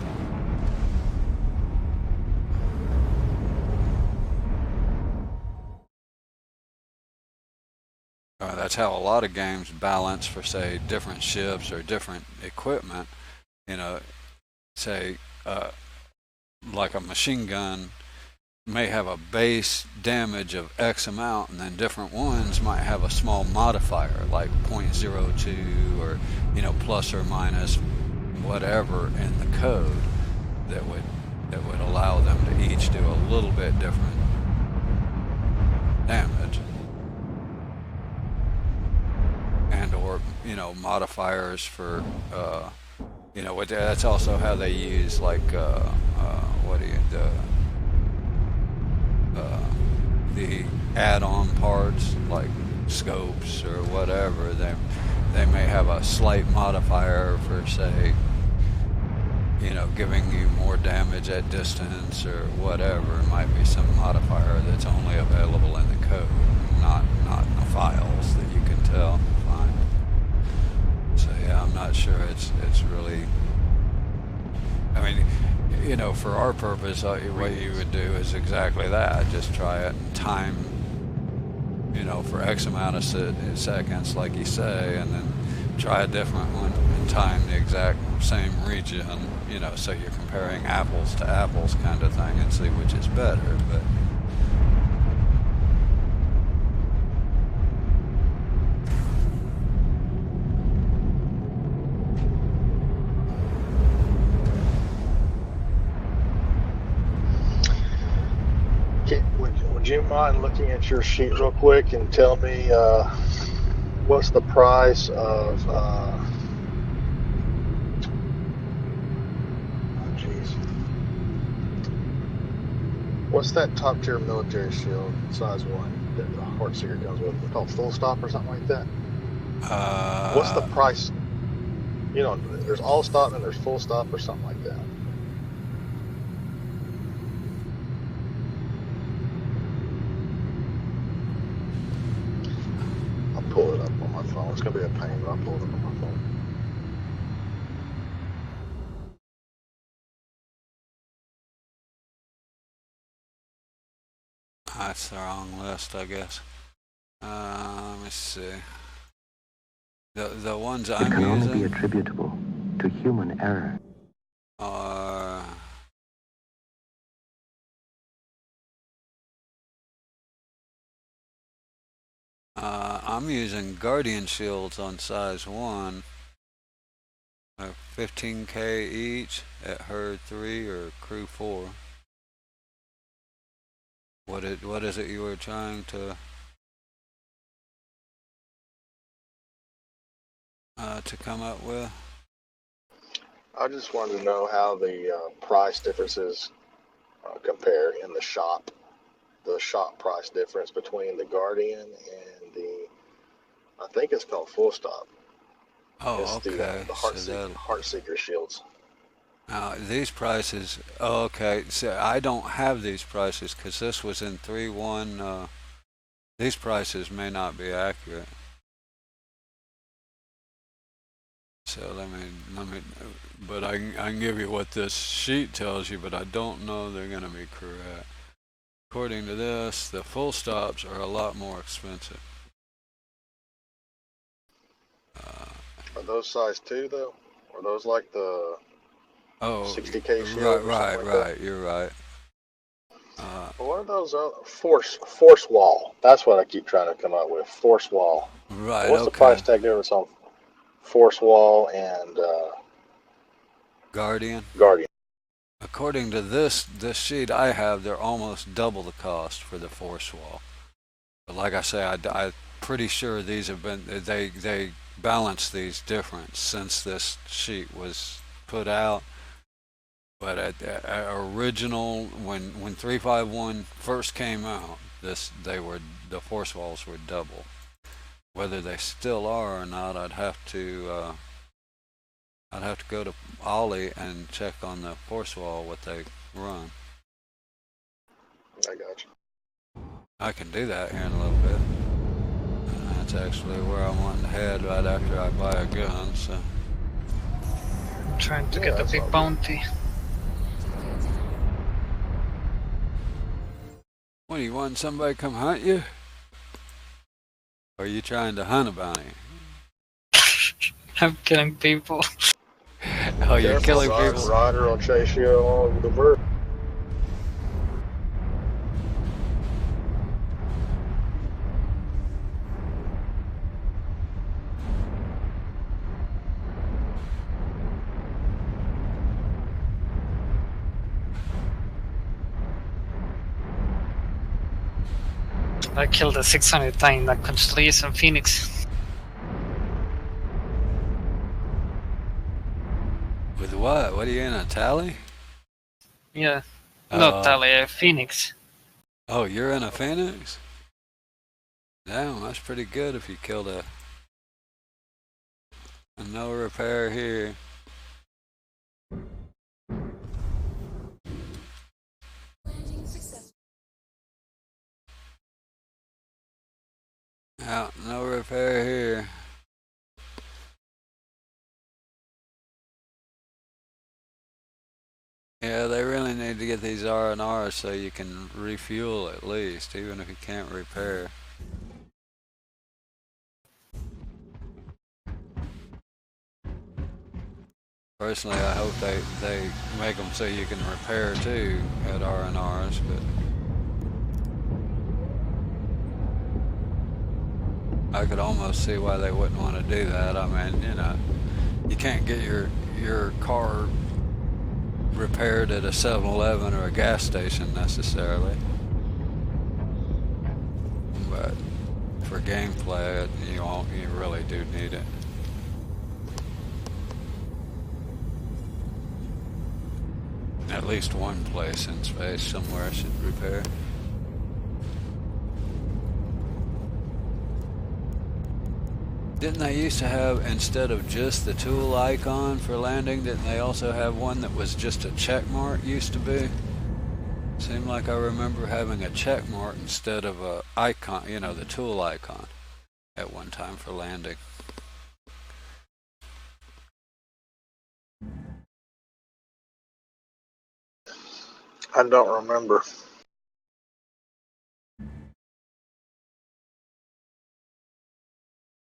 S1: That's how a lot of games balance for, say, different ships or different equipment. You know, say, like a machine gun may have a base damage of X amount, and then different ones might have a small modifier like 0.02 or plus or minus whatever in the code that would allow them to each do a little bit different damage. And or modifiers for that's also how they use like what do you the add-on parts like scopes or whatever. They may have a slight modifier for, say, giving you more damage at distance or whatever. It might be some modifier that's only available in the code, not in the files that you can tell. So yeah, I'm not sure it's really. I mean, for our purpose, what you would do is exactly that. Just try it and time, for X amount of seconds, like you say, and then try a different one and time the exact same region. So you're comparing apples to apples kind of thing and see which is better. But
S3: Would you mind looking at your sheet real quick and tell me what's the price of? What's that top tier military shield, size 1, that the Heartseeker comes with? It's called Full Stop or something like that? What's the price? There's All Stop and there's Full Stop or something like that. I'll pull it up on my phone. It's going to be a pain, but I'll pull it up on my phone.
S1: that's the wrong list, I guess. Let me see. The ones
S6: It
S1: I'm
S6: can only be
S1: using
S6: attributable to human error.
S1: are I'm using Guardian shields on size 1. 15K each at herd 3 or crew 4. What is it you were trying to come up with?
S3: I just wanted to know how the price differences compare in the shop price difference between the Guardian and I think it's called Full Stop.
S1: Oh,
S3: It's
S1: okay.
S3: the Heartseeker shields.
S1: These prices. Oh, okay. So I don't have these prices because this was in 3.1. These prices may not be accurate. So let me. But I can give you what this sheet tells you, but I don't know they're going to be correct. According to this, the full stops are a lot more expensive.
S3: Are those size 2 though? Are those like the 60K shield?
S1: Right. You're right.
S3: What are those? Force wall. That's what I keep trying to come up with. Force wall.
S1: Right.
S3: What's
S1: Okay.
S3: the price tag difference on Force wall and
S1: Guardian. According to this sheet I have, they're almost double the cost for the force wall. But like I say, I'm pretty sure these have been they balance these different since this sheet was put out. But at the original, when 351 first came out, the force walls were double. Whether they still are or not, I'd have to go to Ollie and check on the force wall what they run.
S3: I got you.
S1: I can do that here in a little bit. That's actually where I'm wanting to head right after I buy a gun. So
S4: I'm trying to
S3: Yeah,
S4: get a
S3: that's all
S4: big
S3: good.
S4: bounty.
S1: what do you want? Somebody come hunt you? Or are you trying to hunt a bounty?
S4: I'm killing people.
S1: Oh, you're
S3: Careful,
S1: killing people.
S3: Ryder will chase you all over the verse.
S4: I killed a 600 in that Constellation Phoenix.
S1: With what? What are you in a tally?
S4: Yeah. Not
S1: Oh,
S4: Tally, a Phoenix.
S1: oh, you're in a Phoenix? Damn, that's pretty good if you killed a no repair here. Out, no repair here. Yeah, they really need to get these R&Rs so you can refuel at least, even if you can't repair. Personally, I hope they make them so you can repair too at R&Rs, but I could almost see why they wouldn't want to do that. I mean, you can't get your car repaired at a 7-Eleven or a gas station necessarily, but for gameplay, you really do need it. At least one place in space somewhere should repair. Didn't they used to have, instead of just the tool icon for landing, didn't they also have one that was just a check mark used to be? Seemed like I remember having a check mark instead of a icon, the tool icon at one time for landing.
S3: I don't remember.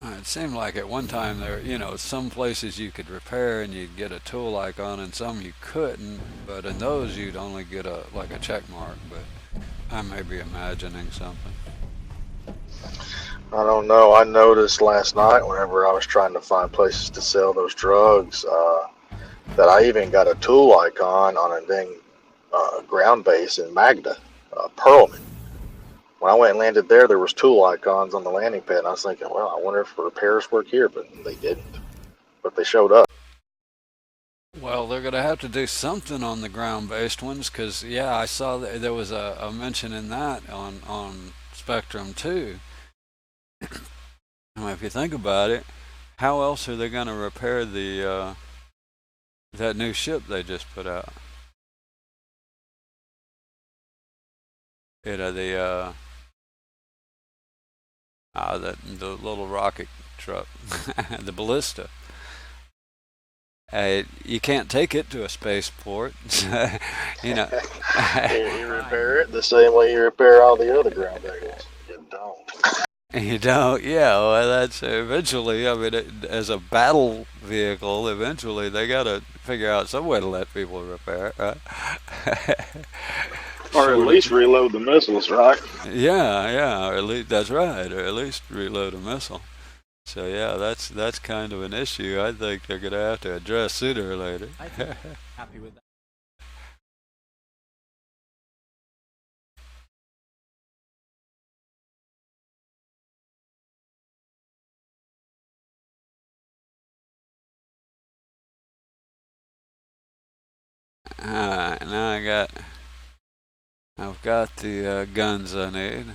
S1: It seemed like at one time some places you could repair and you'd get a tool icon, and some you couldn't. But in those, you'd only get a check mark. But I may be imagining something.
S3: I don't know. I noticed last night whenever I was trying to find places to sell those drugs that I even got a tool icon on a dang ground base in Magda, Pearlman. When I went and landed there, there was tool icons on the landing pad, and I was thinking, well, I wonder if repairs work here, but they didn't. But they showed up.
S1: Well, they're going to have to do something on the ground-based ones, because yeah, I saw that there was a mention in that on Spectrum too. I mean, if you think about it, how else are they going to repair the that new ship they just put out? The the little rocket truck, the ballista. You can't take it to a spaceport, you know.
S3: You repair it the same way you repair all the other ground vehicles. You don't.
S1: You don't, yeah. Well, that's eventually. I mean, as a battle vehicle, eventually they got to figure out some way to let people repair it, right?
S3: Or at
S1: Short
S3: least
S1: of,
S3: reload the missiles, right?
S1: yeah. Or at least that's right. Or at least reload a missile. So yeah, that's kind of an issue. I think they're gonna have to address sooner or later.
S7: Happy with that.
S1: Alright, now I've got the guns I need.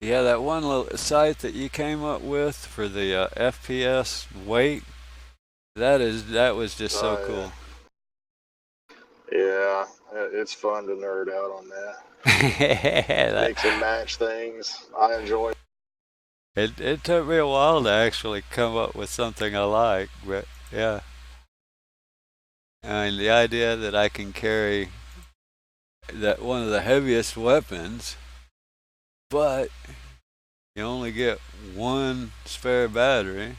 S1: Yeah, that one little site that you came up with for the FPS weight, that was just so
S3: Oh
S1: cool.
S3: yeah, it's fun to nerd out on that.
S1: That-
S3: Mix and match things. I enjoy.
S1: it took me a while to actually come up with something I like, but yeah. I mean, the idea that I can carry that one of the heaviest weapons, but you only get one spare battery,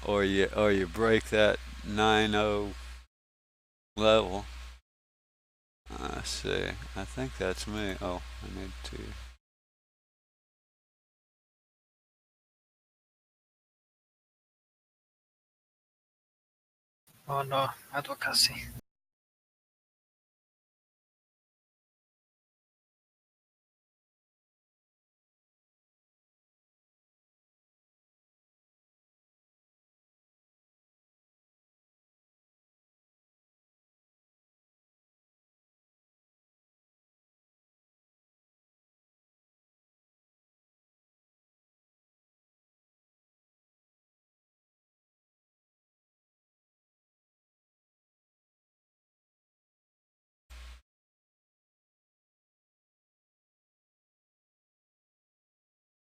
S1: or you break that 9.0 level. Let's see. I think that's me. Oh, I need to.
S4: Oh no, advocacy.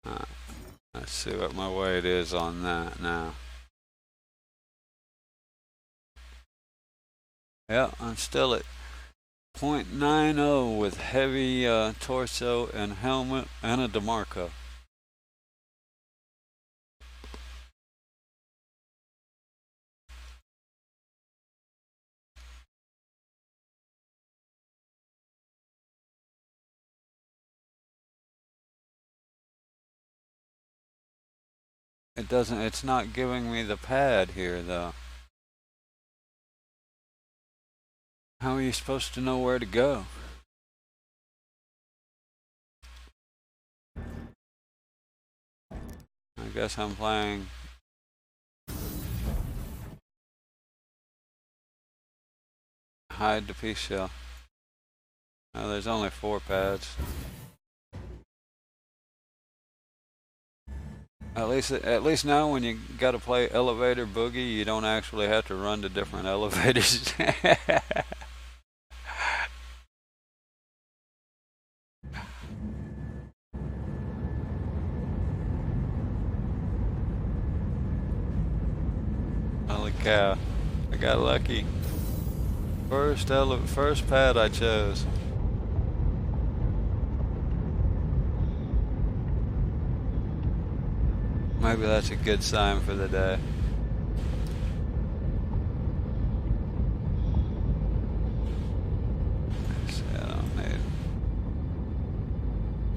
S1: Uh, let's see what my weight is on that now. Yeah, I'm still at 0.90 with heavy torso and helmet and a DeMarco. It's not giving me the pad here though. How are you supposed to know where to go? I guess I'm playing hide the peace shell. Oh, there's only 4 pads. At least now when you gotta play elevator boogie, you don't actually have to run to different elevators. Holy cow! I got lucky. First pad I chose. Maybe that's a good sign for the day. See,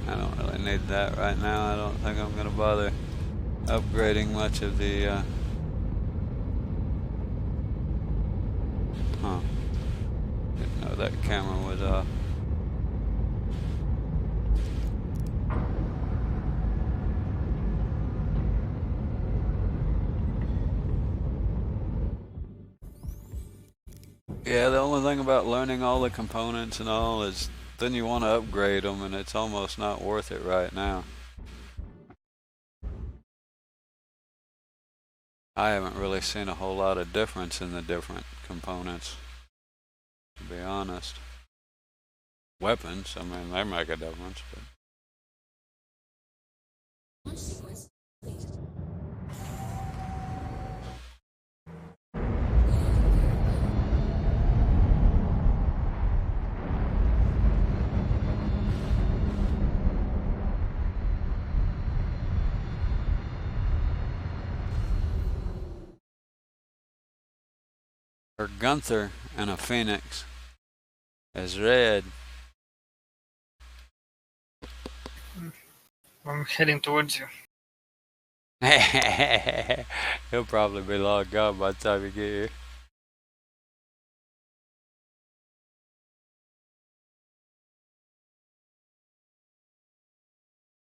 S1: I don't really need that right now. I don't think I'm gonna bother upgrading much of the. Huh? Didn't know that camera was off. Yeah, the only thing about learning all the components and all is then you want to upgrade them, and it's almost not worth it right now. I haven't really seen a whole lot of difference in the different components, to be honest. Weapons, I mean, they make a difference, but. Or Gunther and a Phoenix is red.
S4: I'm heading towards you.
S1: He'll probably be logged on by the time you get here.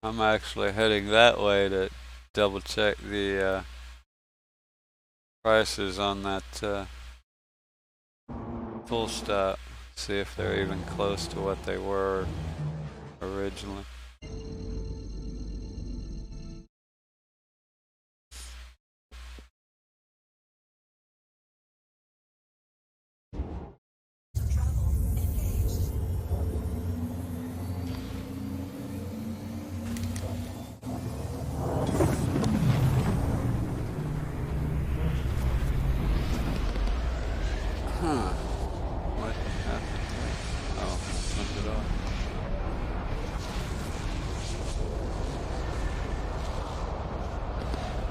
S1: I'm actually heading that way to double check the prices on that full stop. See if they're even close to what they were originally. Huh. What happened? Oh, I turned it off.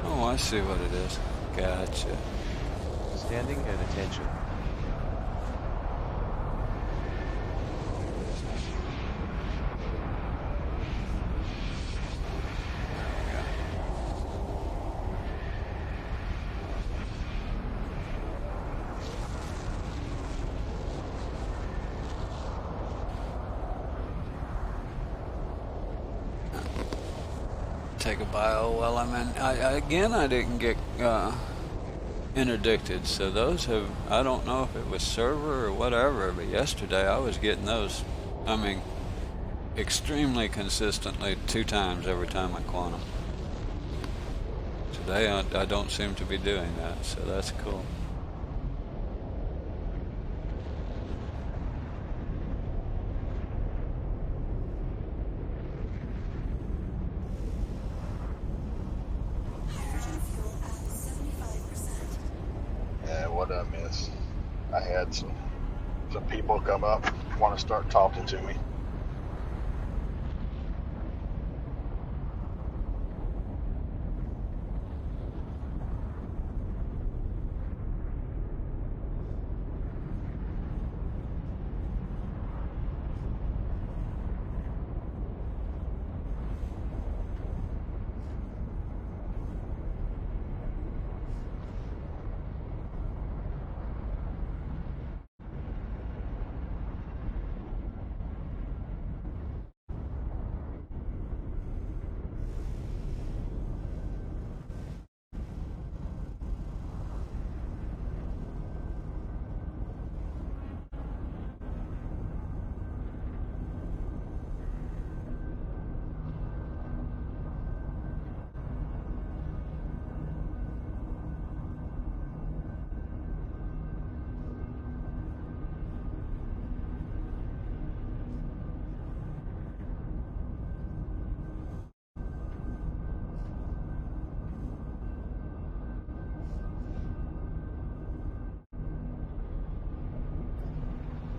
S1: Oh, I see what it is. Gotcha.
S7: Standing and attention.
S1: Take a bio while I'm in. I didn't get interdicted, so those have. I don't know if it was server or whatever, but yesterday I was getting those. I mean, extremely consistently 2 times every time I quantum. Today I don't seem to be doing that, so that's cool.
S3: And what I miss, I had some people come up, want to start talking to me.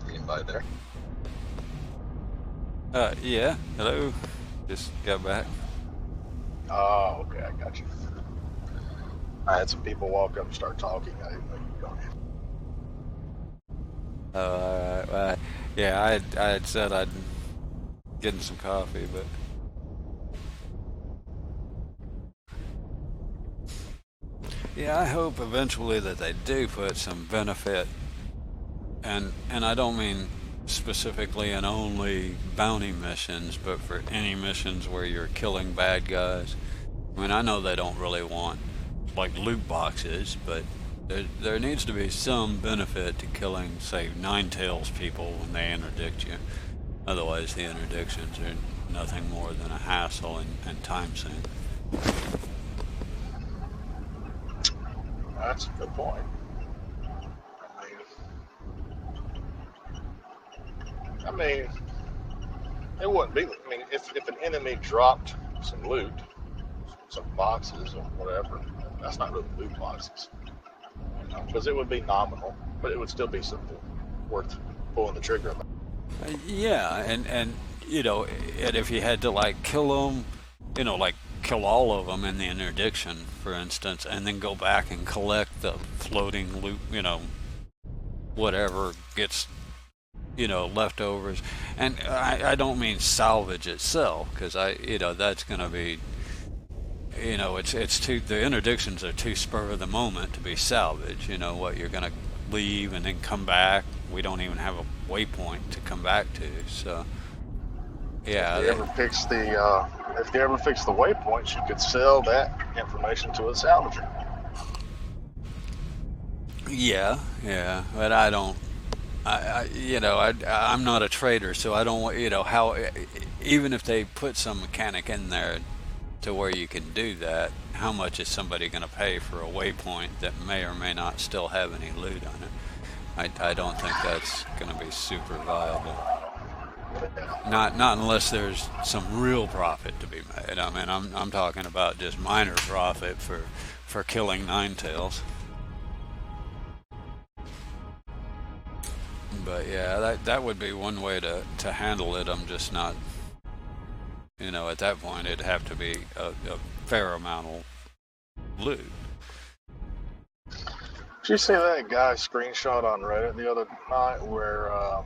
S3: Anybody there?
S1: Yeah. Hello. Just got back.
S3: Oh, okay, I got you. I had some people walk up and start talking. I didn't know you were going.
S1: Alright. Yeah, I had said I'd getting some coffee, but yeah, I hope eventually that they do put some benefit, and I don't mean specifically in only bounty missions, but for any missions where you're killing bad guys. I mean, I know they don't really want like loot boxes, but there needs to be some benefit to killing, say, Nine Tails people when they interdict you. Otherwise, the interdictions are nothing more than a hassle and time sink.
S3: That's a good point. I mean, it wouldn't be. I mean, if an enemy dropped some loot, some boxes or whatever, that's not really loot boxes, because it would be nominal, but it would still be something worth pulling the trigger about.
S1: Yeah, and and if you had to like kill them, like kill all of them in the interdiction, for instance, and then go back and collect the floating loot, whatever gets, leftovers. And I don't mean salvage itself, because that's going to be, it's too, the interdictions are too spur of the moment to be salvage. What you're going to leave and then come back. We don't even have a waypoint to come back to. So, yeah.
S3: If you ever fix the if you ever fix the waypoints, you could sell that information to a salvager.
S1: Yeah, yeah, but I don't. I'm not a trader, so I don't want, how, even if they put some mechanic in there to where you can do that, how much is somebody going to pay for a waypoint that may or may not still have any loot on it? I don't think that's going to be super viable. Not unless there's some real profit to be made. I mean, I'm talking about just minor profit for killing nine tails. But yeah, that would be one way to handle it. I'm just not, at that point it'd have to be a fair amount of loot.
S3: Did you see that guy screenshot on Reddit the other night where I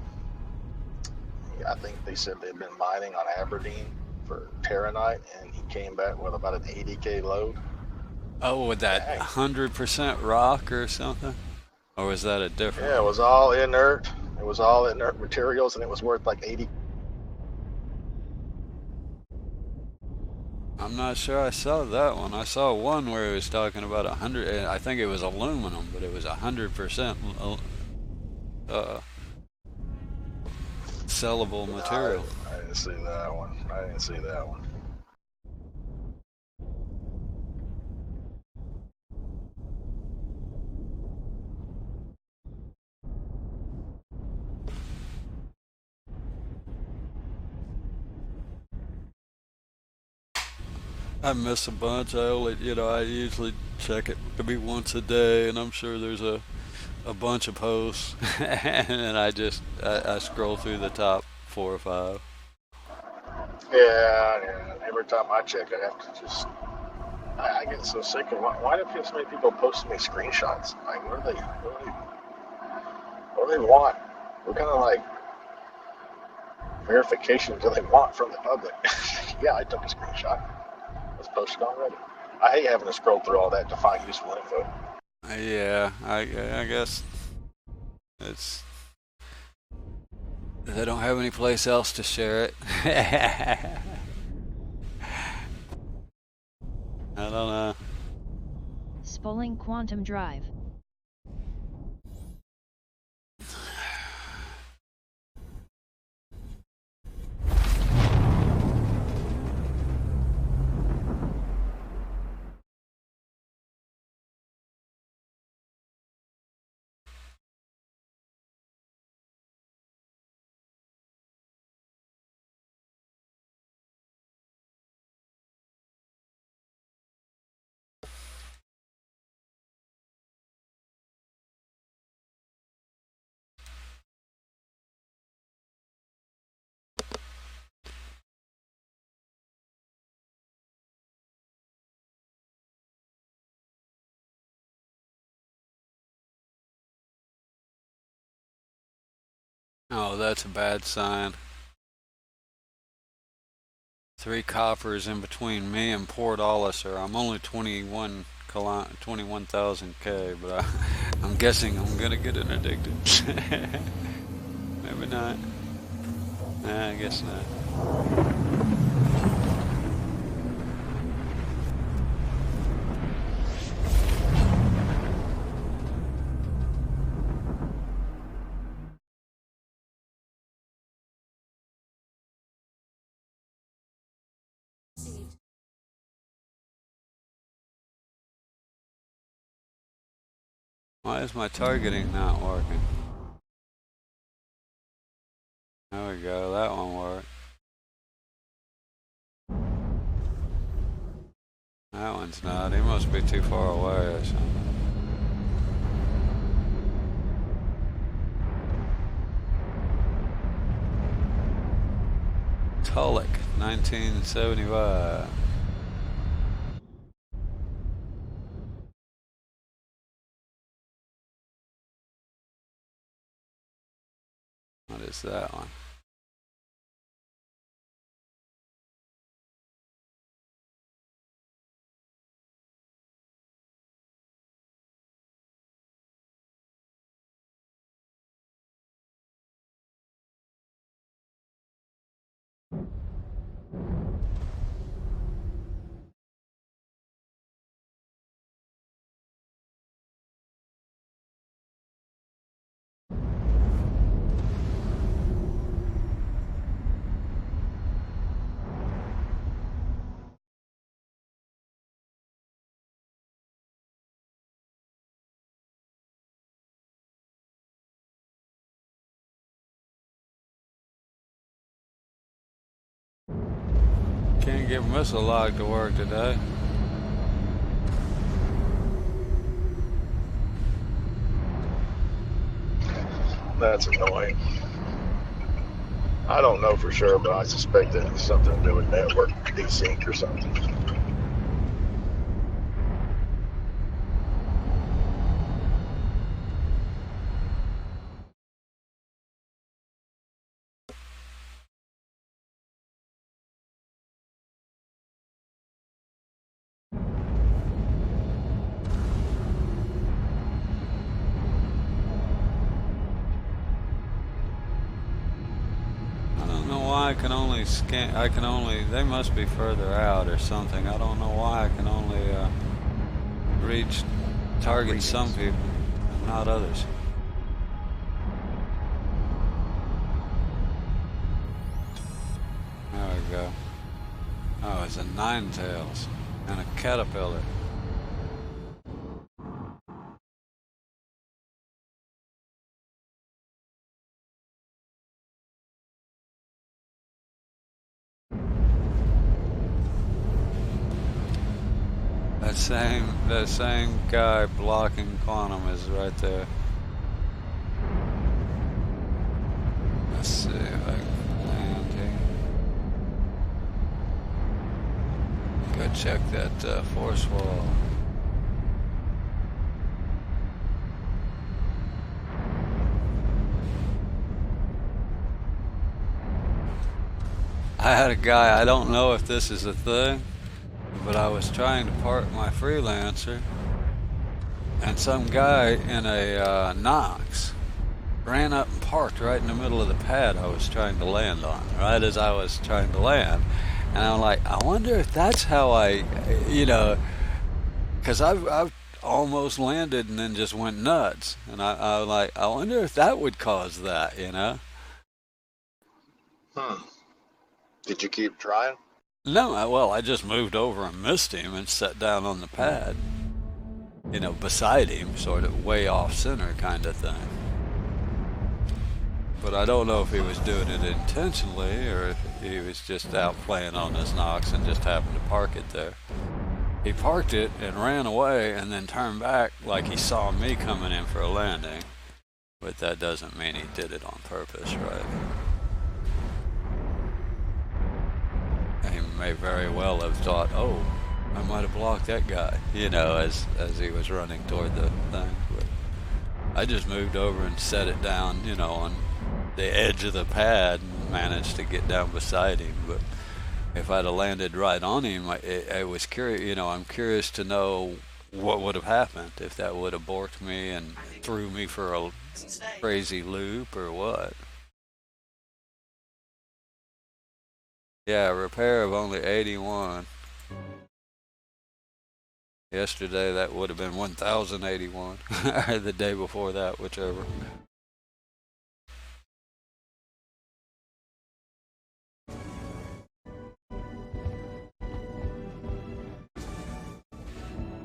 S3: think they said they'd been mining on Aberdeen for Terranite, and he came back with about an 80K load?
S1: Oh, with that
S3: Dang.
S1: 100% rock or something? Or was that a different
S3: Yeah, it
S1: one?
S3: was all inert. It was all inert materials, and it was worth like 80.
S1: I'm not sure I saw that one. I saw one where it was talking about 100. I think it was aluminum, but it was 100% uh, sellable
S3: No,
S1: material.
S3: I didn't see that one. I didn't see that one.
S1: I miss a bunch. I usually check it maybe once a day, and I'm sure there's a bunch of posts, and then I scroll through the top four or five.
S3: Yeah, yeah. Every time I check, I have to just. I get so sick of why do so many people posting me screenshots? Like, what do they want? What kind of like verification do they want from the public? Yeah, I took a screenshot. Let's post it on Reddit. I hate having to scroll through all that to find useful info.
S1: Yeah, I guess it's they don't have any place else to share it. I don't know.
S8: Spolling quantum drive.
S1: Oh, that's a bad sign. 3 coppers in between me and Port Olisar. I'm only 21,000 K, but I'm guessing I'm gonna get interdicted. Maybe not. Nah, I guess not. Why is my targeting not working? There we go, that one worked. That one's not. He must be too far away or something. Tulloch, 1975. What is that one? Can't get missile lock to work today.
S3: That's annoying. I don't know for sure, but I suspect that it's something to do with network desync or something.
S1: I don't know why I can only scan. They must be further out or something. I don't know why I can only reach target some people, not others. There we go. Oh, it's a nine tails and a caterpillar. That same guy blocking quantum is right there. Let's see if I can land here. Go check that force wall. I had a guy, I don't know if this is a thing, but I was trying to park my freelancer, and some guy in a Knox ran up and parked right in the middle of the pad I was trying to land on, right as I was trying to land. And I'm like, I wonder if that's how I, because I've almost landed and then just went nuts. And I was like, I wonder if that would cause that,
S3: Did you keep trying?
S1: No, I just moved over and missed him and sat down on the pad, beside him, sort of way off center kind of thing. But I don't know if he was doing it intentionally or if he was just out playing on his Knox and just happened to park it there. He parked it and ran away and then turned back like he saw me coming in for a landing. But that doesn't mean he did it on purpose, right? He may very well have thought, oh, I might have blocked that guy, as he was running toward the thing. But I just moved over and set it down, on the edge of the pad and managed to get down beside him. But if I'd have landed right on him, I was curious, I'm curious to know what would have happened, if that would have borked me and threw me for a crazy loop or what. Yeah, repair of only 81. Yesterday that would have been 1,081, or the day before that, whichever.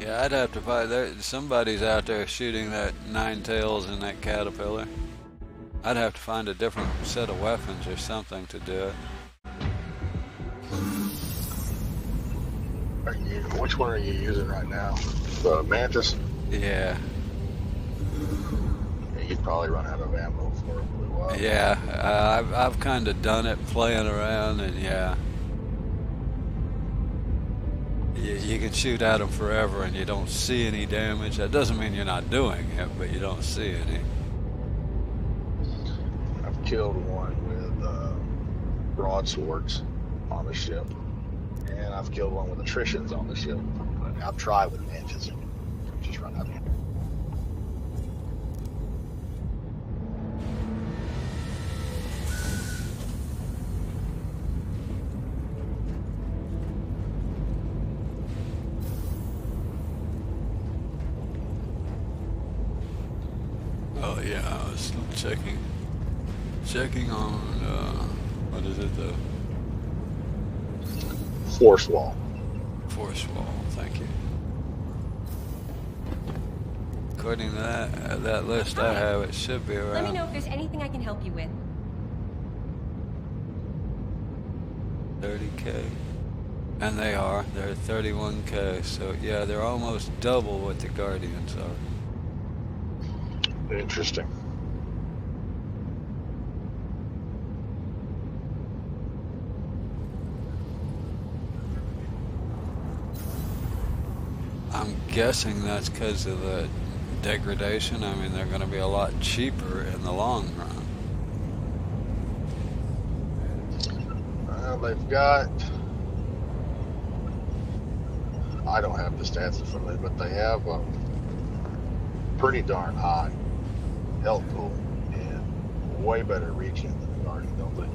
S1: Yeah, I'd have to find somebody's out there shooting that nine tails in that caterpillar. I'd have to find a different set of weapons or something to do it.
S3: Which one are you using right now? The Mantis?
S1: Yeah.
S3: You'd probably run out of ammo for a little while.
S1: Yeah, I've kind of done it playing around, and yeah. You can shoot at them forever and you don't see any damage. That doesn't mean you're not doing it, but you don't see any.
S3: I've killed one with broadswords on the ship, and I've killed one with attritions on the ship. But I've tried with Mantis and just run out of ammo.
S1: Oh yeah, I was checking on, what is it, the
S3: Force wall.
S1: force wall, thank you. According to that list I have, it should be around.
S9: Let me know if there's anything I can help you with.
S1: 30K. And they are. They're 31K. So yeah, they're almost double what the Guardians are.
S3: Interesting.
S1: I'm guessing that's because of the degradation. I mean, they're going to be a lot cheaper in the long run.
S3: They've got, I don't have the stats in front of me, but they have a pretty darn high health pool and way better regen than the Guardian, don't they?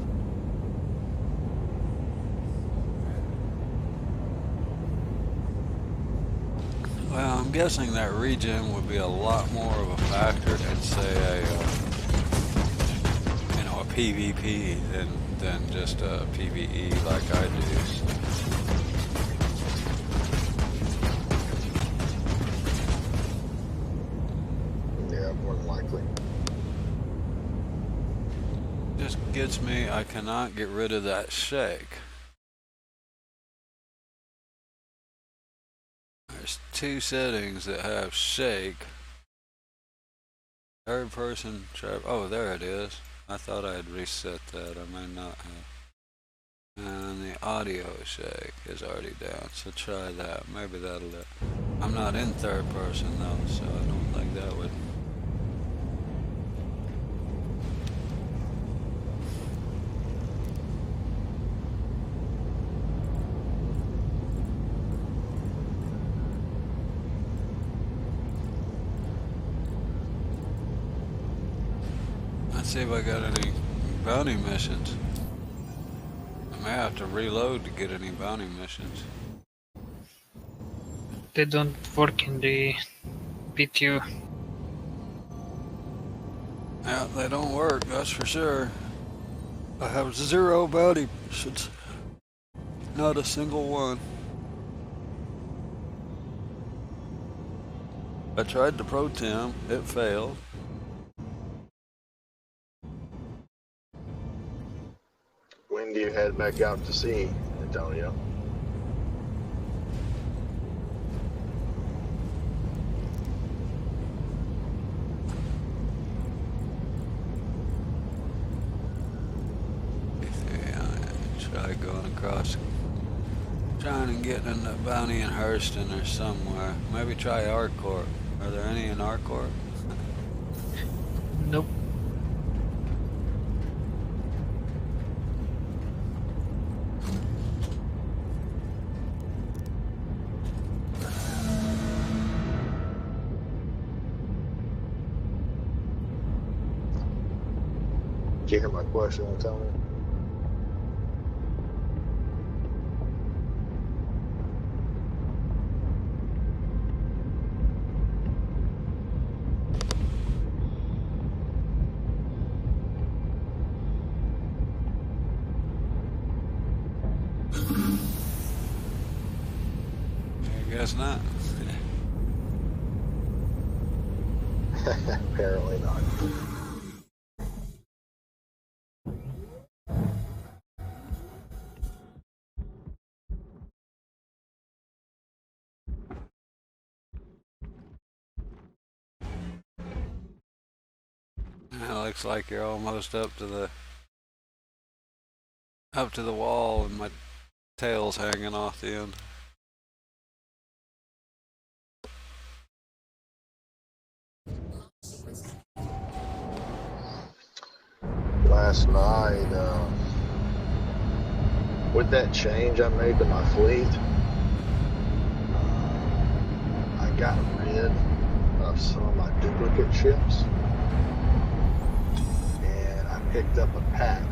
S1: Well, I'm guessing that regen would be a lot more of a factor in, say, a PvP than just a PvE like I do.
S3: Yeah, more than likely.
S1: Just gets me, I cannot get rid of that shake. There's two settings that have shake. Third person trap. Oh, there it is. I thought I had reset that. I may not have. And the audio shake is already down, so try that. Maybe that'll do. I'm not in third person though, so I don't think that would. Let's see if I got any bounty missions. I may have to reload to get any bounty missions.
S4: They don't work in the PTU.
S1: Yeah, they don't work, that's for sure. I have 0 bounty missions. Not a single one. I tried the Pro Tem, it failed.
S3: When do you head back out to sea, Antonio?
S1: Try going across, trying and getting in the bounty in Hurston or somewhere. Maybe try Arcorp. Are there any in Arcorp?
S4: Nope.
S3: Did you hear my question, Antonio?
S1: I guess not.
S3: Apparently not.
S1: It looks like you're almost up to the wall, and my tail's hanging off the end.
S3: Last night, with that change I made to my fleet, I got rid of some of my duplicate ships, and I picked up a pack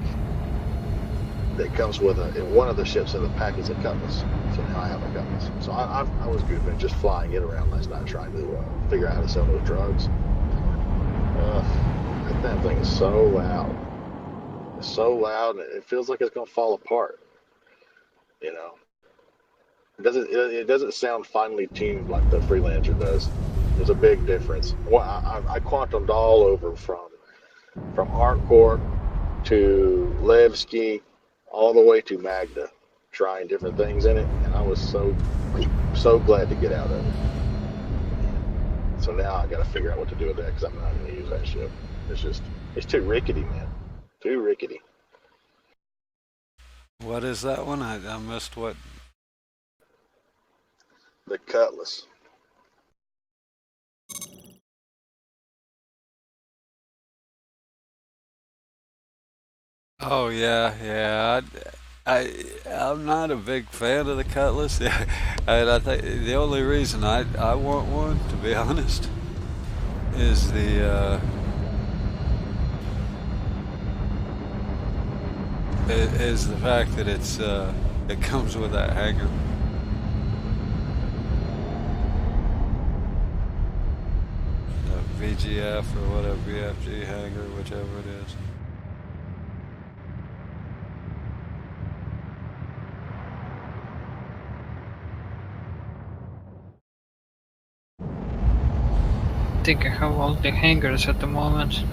S3: that comes with in one of the ships in the pack is a cutlass. So now I have a cutlass. So I was goofing, just flying it around last night, trying to figure out how to sell those drugs. That thing is so loud. It's so loud, and it feels like it's gonna fall apart. You know, it doesn't sound finely tuned like the Freelancer does. There's a big difference. Well, I quantumed all over from Artcorp to Levski, all the way to Magda. trying different things in it, and I was so glad to get out of it. And so now I got to figure out what to do with that because I'm not going to use that ship. It's too rickety, man. Too rickety.
S1: What is that one? I missed what.
S3: The Cutlass.
S1: Oh yeah, yeah. I'm not a big fan of the Cutlass. And I think the only reason I want one, to be honest, is the fact that it comes with that hanger. The VGF or whatever, VFG hanger, whichever it is.
S4: I think I have all the hangers at the moment.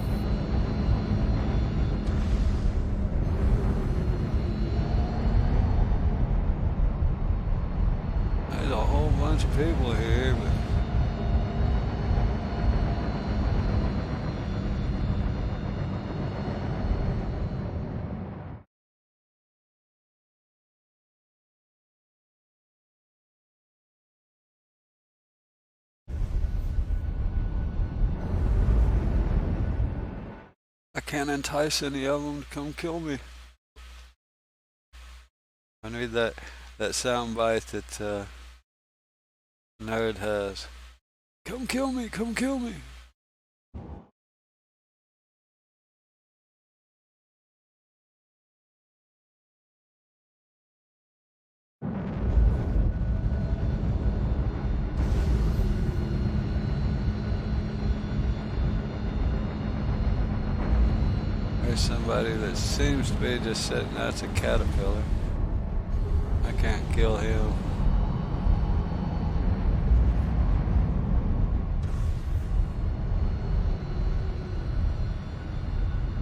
S1: There's a whole bunch of people here, but I can't entice any of them to come kill me. I need that sound bite that Nerd has. Come kill me, come kill me. There's somebody that seems to be just sitting. That's a caterpillar. I can't kill him.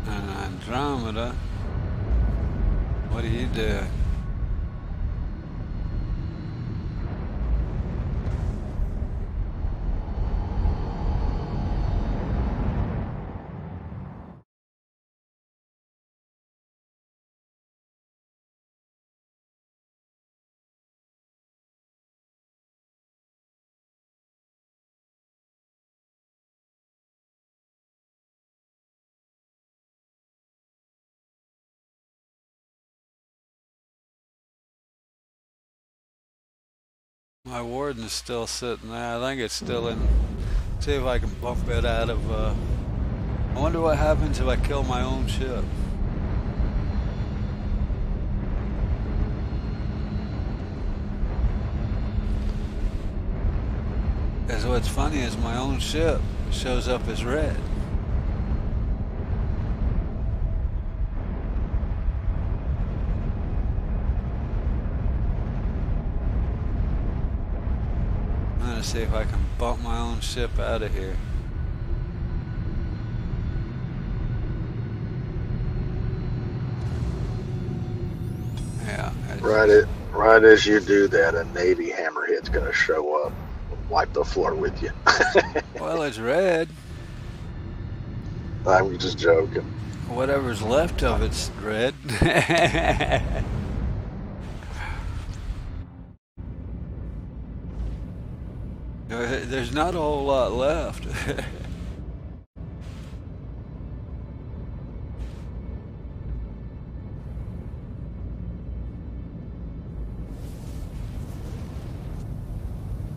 S1: And Andromeda, what are you doing? My warden's still sitting there. I think it's still in. See if I can bump it out of. I wonder what happens if I kill my own ship. Because what's funny is my own ship shows up as red. I'm gonna see if I can bump my own ship out of here. Yeah.
S3: Right as you do that, a Navy hammerhead's going to show up and wipe the floor with you.
S1: Well, it's red.
S3: I'm just joking.
S1: Whatever's left of it's red. There's not a whole lot left.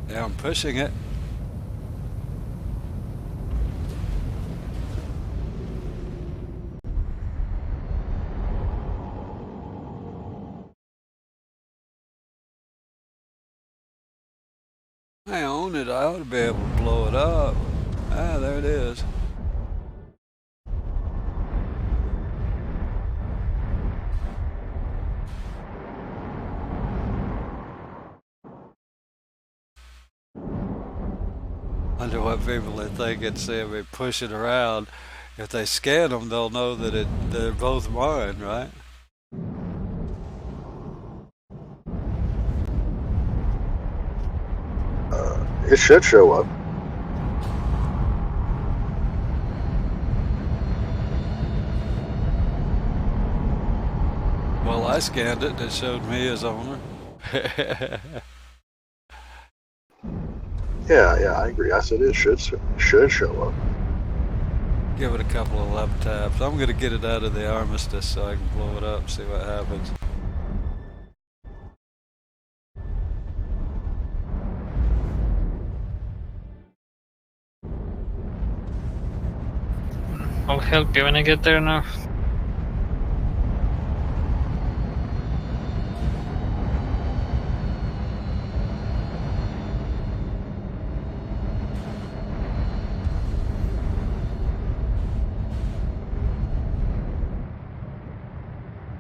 S1: Yeah, I'm pushing it. I own it. I ought to be able to blow it up. Ah, there it is. Wonder what people would think and see if we push it around. If they scan them, they'll know that they're both mine, right?
S3: It should show up.
S1: Well, I scanned it. It showed me as owner.
S3: Yeah, I agree. I said it should show up.
S1: Give it a couple of left taps. I'm gonna get it out of the armistice so I can blow it up and see what happens.
S4: I'll help you when I get there now.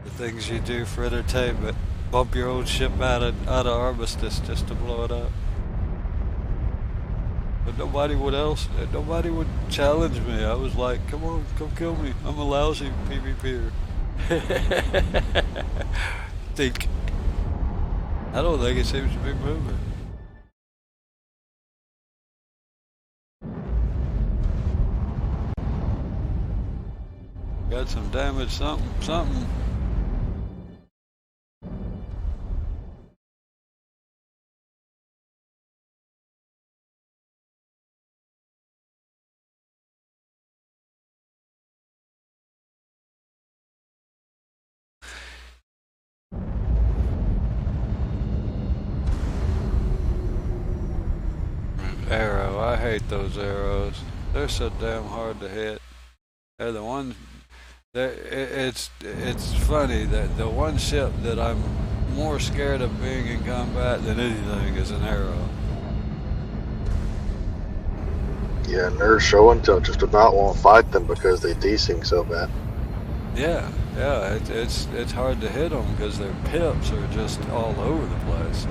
S1: The things you do for entertainment. Bump your own ship out of armistice just to blow it up. But nobody would challenge me. I was like, come on, come kill me. I'm a lousy PvPer. Think. I don't think it seems to be moving. Got some damage, something. Arrow, I hate those arrows. They're so damn hard to hit. They're the ones. It's funny that the one ship that I'm more scared of being in combat than anything is an arrow.
S3: Yeah, and they're showing till just about won't fight them because they desync so bad.
S1: Yeah, it's hard to hit them because their pips are just all over the place.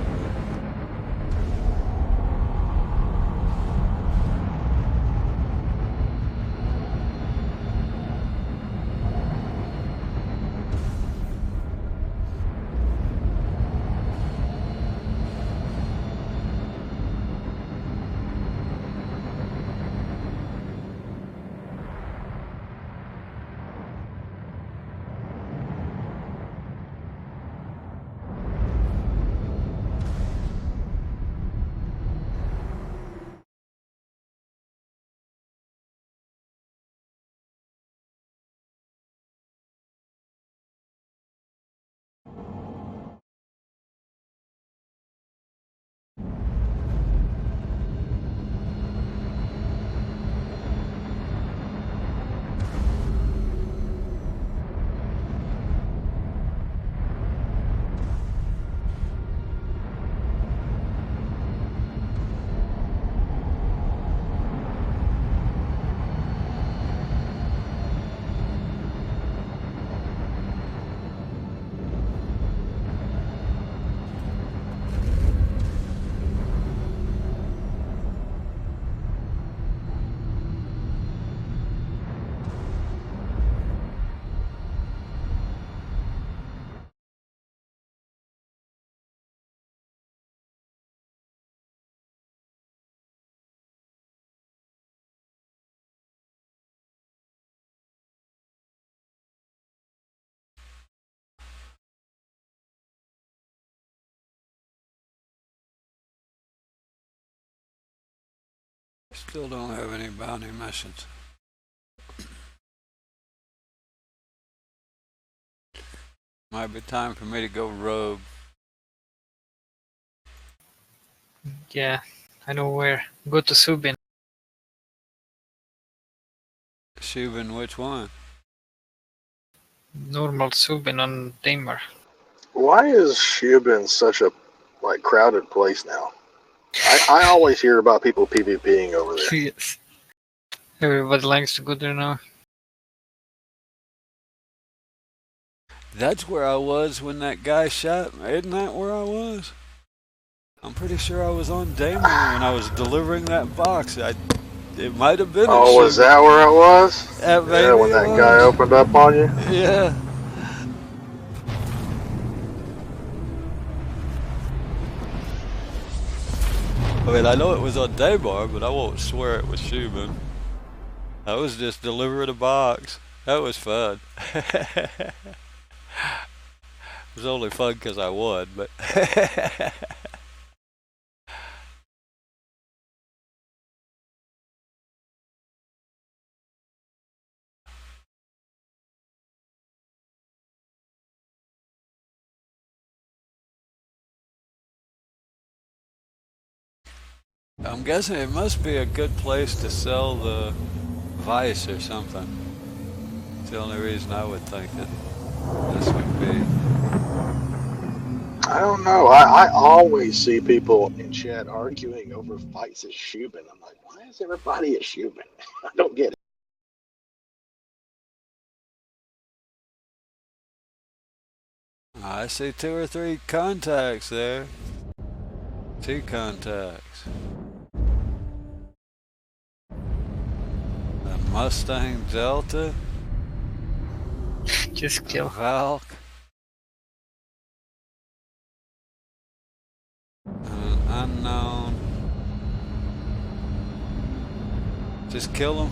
S1: Still don't have any bounty missions. Might be time for me to go rogue.
S4: Yeah, I know where. Go to Subin.
S1: Shubin, which one?
S4: Normal Subin on Daimar.
S3: Why is Shubin such a crowded place now? I always hear about people PvPing over there.
S4: Yes. Everybody likes to go there now.
S1: That's where I was when that guy shot me. Isn't that where I was? I'm pretty sure I was on Daimler when I was delivering that box. It might have been.
S3: Oh, was that where it was?
S1: Yeah,
S3: When that guy opened up on you?
S1: Yeah. I mean, I know it was on Daymar, but I won't swear it was Schumann. I was just delivering a box. That was fun. It was only fun because I won, but I'm guessing it must be a good place to sell the Vice or something. It's the only reason I would think that this would be.
S3: I don't know. I always see people in chat arguing over fights at Shubin. I'm like, why is everybody at Shubin? I don't get it.
S1: I see 2 or 3 contacts there. 2 contacts. A Mustang Delta,
S4: Just
S1: a
S4: kill.
S1: Valk, an unknown. Just kill them.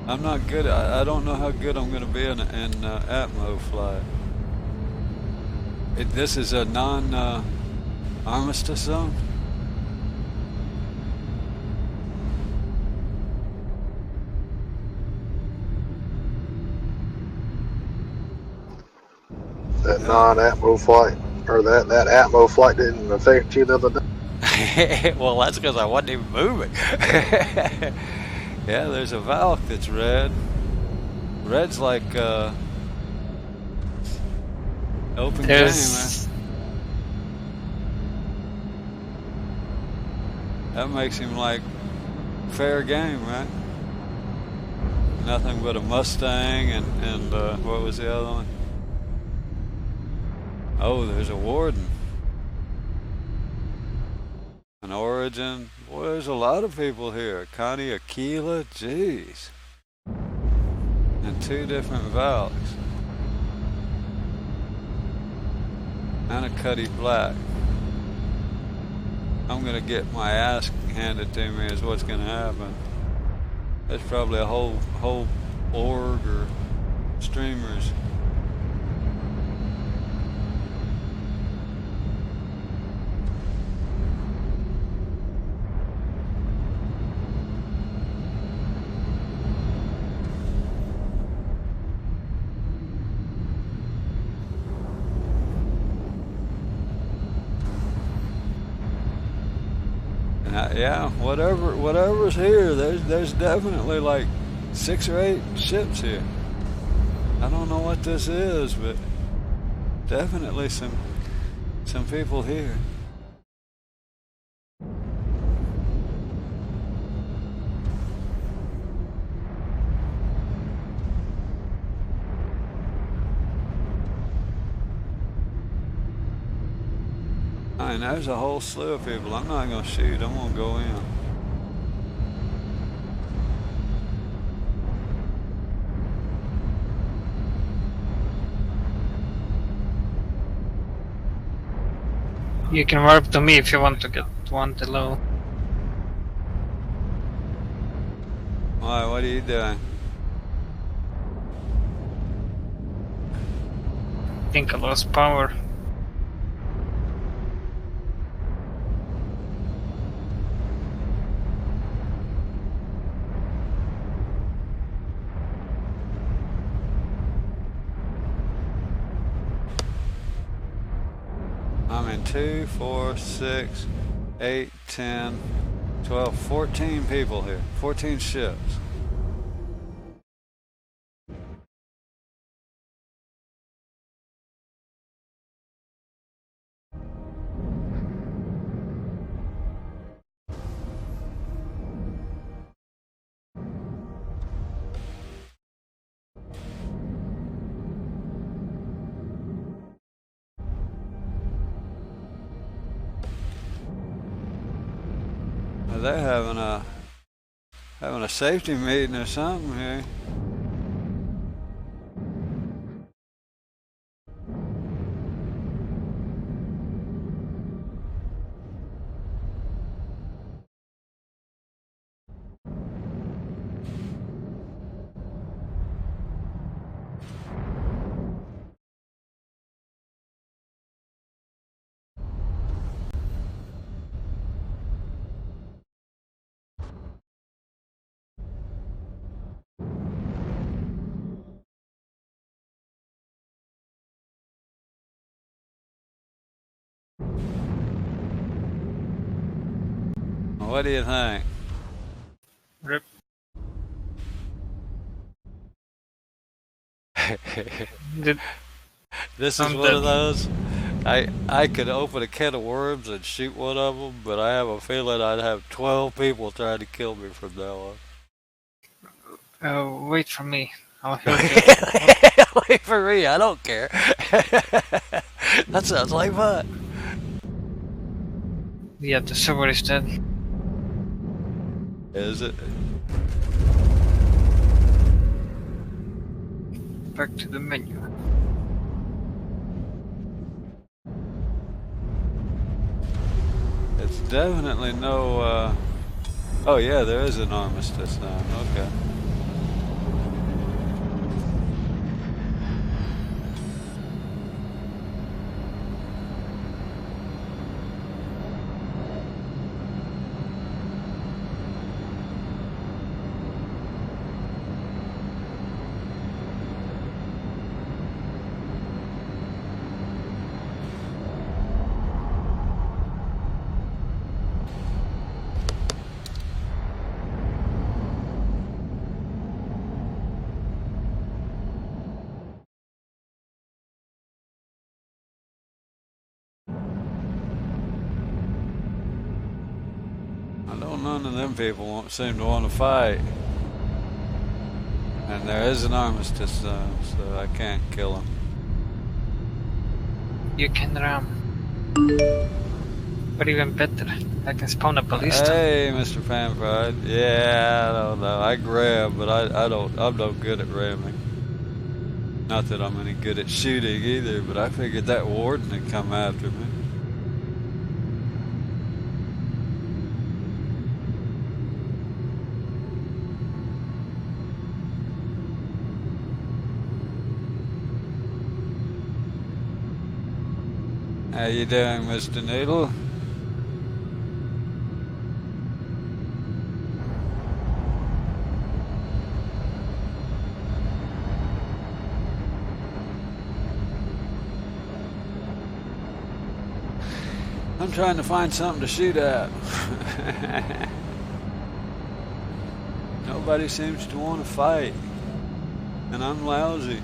S1: I'm not good. I don't know how good I'm going to be in Atmo flight. This is a non-armistice zone.
S3: That non-Atmo flight, or that Atmo flight didn't affect you the other day.
S1: Well, that's because I wasn't even moving. Yeah, there's a Valk that's red. Red's like open game,
S4: There's
S1: That makes him like fair game, right? Nothing but a Mustang and what was the other one? Oh, there's a Warden. An Origin. Boy, there's a lot of people here. Connie Aquila, jeez. And 2 different Valks. And a Cuddy Black. I'm gonna get my ass handed to me is what's gonna happen. There's probably a whole org or streamers. Yeah, whatever's here, there's definitely like 6 or 8 ships here. I don't know what this is, but definitely some people here. I mean, there's a whole slew of people. I'm not gonna shoot. I'm gonna go in.
S4: you can warp to me if you want to get one below.
S1: Why? What are you doing?
S4: I think I lost power.
S1: I'm in 2, 4, 6, 8, 10, 12, 14 people here. 14 ships. They're having a safety meeting or something here. What do you think?
S4: Rip. Did
S1: This is
S4: I'm
S1: one of
S4: dead.
S1: those. I could open a can of worms and shoot one of them, but I have a feeling I'd have 12 people trying to kill me from now
S4: Wait for me. I'll
S1: on.
S4: heal you. What?
S1: Wait for me, I don't care. That sounds like fun.
S4: Yeah, the server is dead.
S1: Is it?
S4: Back to the menu.
S1: It's definitely no, oh yeah, there is an armistice now, okay. I know none of them people won't seem to want to fight. And there is an armistice zone, so I can't kill them.
S4: You can ram. But even better, I can spawn a ballista.
S1: Hey, Mr. Panpride. Yeah, I don't know. I grab, but I'm no good at ramming. Not that I'm any good at shooting either, but I figured that warden had come after me. How you doing, Mr. Noodle? I'm trying to find something to shoot at. Nobody seems to want to fight. And I'm lousy.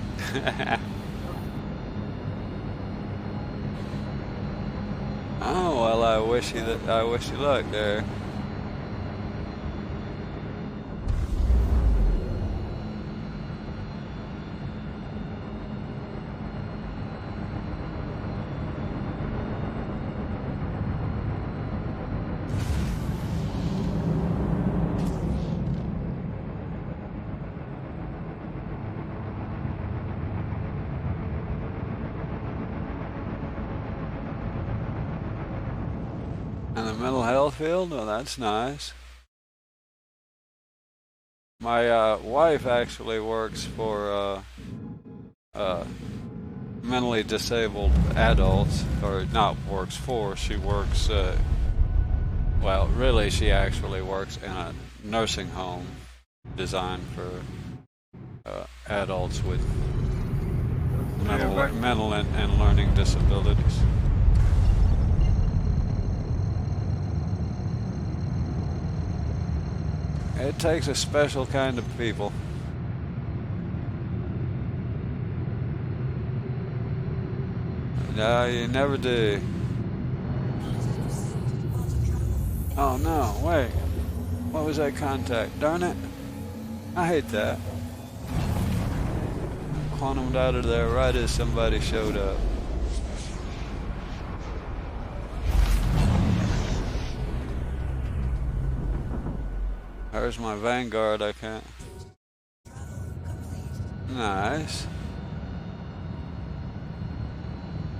S1: Oh, well, I wish you luck there. And the mental health field? Well, that's nice. My wife actually works for mentally disabled adults, or not works for, she works, well, really she actually works in a nursing home designed for adults with mental and learning disabilities. It takes a special kind of people. No, you never do. Oh no, wait. What was that contact? Darn it. I hate that. Quantumed out of there right as somebody showed up. There's my Vanguard, I can't. Nice.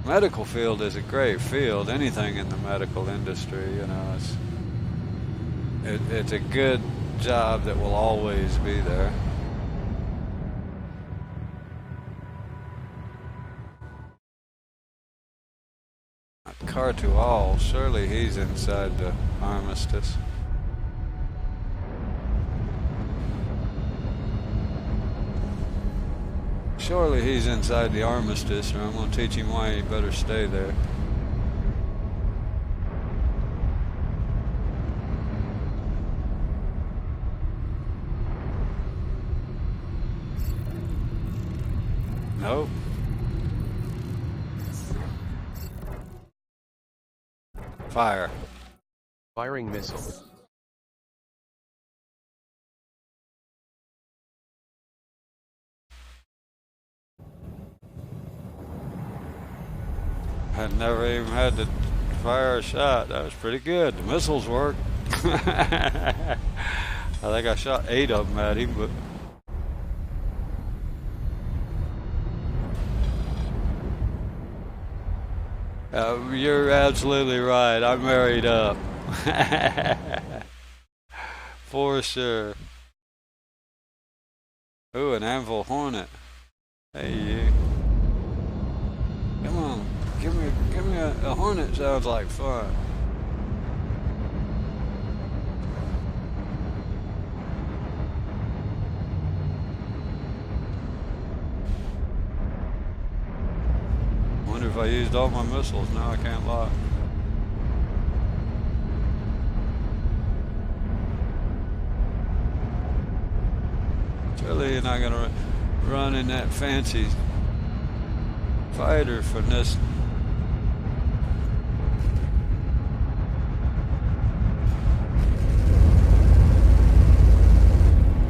S1: Medical field is a great field. Anything in the medical industry, you know, it's a good job that will always be there. Car to all, surely he's inside the armistice. Surely he's inside the armistice, or I'm going to teach him why he better stay there. Fire.
S7: Firing missile.
S1: I never even had to fire a shot. That was pretty good. The missiles work. I think I shot 8 of them at him, but you're absolutely right. I married up. For sure. Ooh, an Anvil Hornet. Hey, you. Come on. Give me a Hornet. Sounds like fun. Wonder if I used all my missiles. Now I can't lock. Surely you're not gonna run in that fancy fighter for this.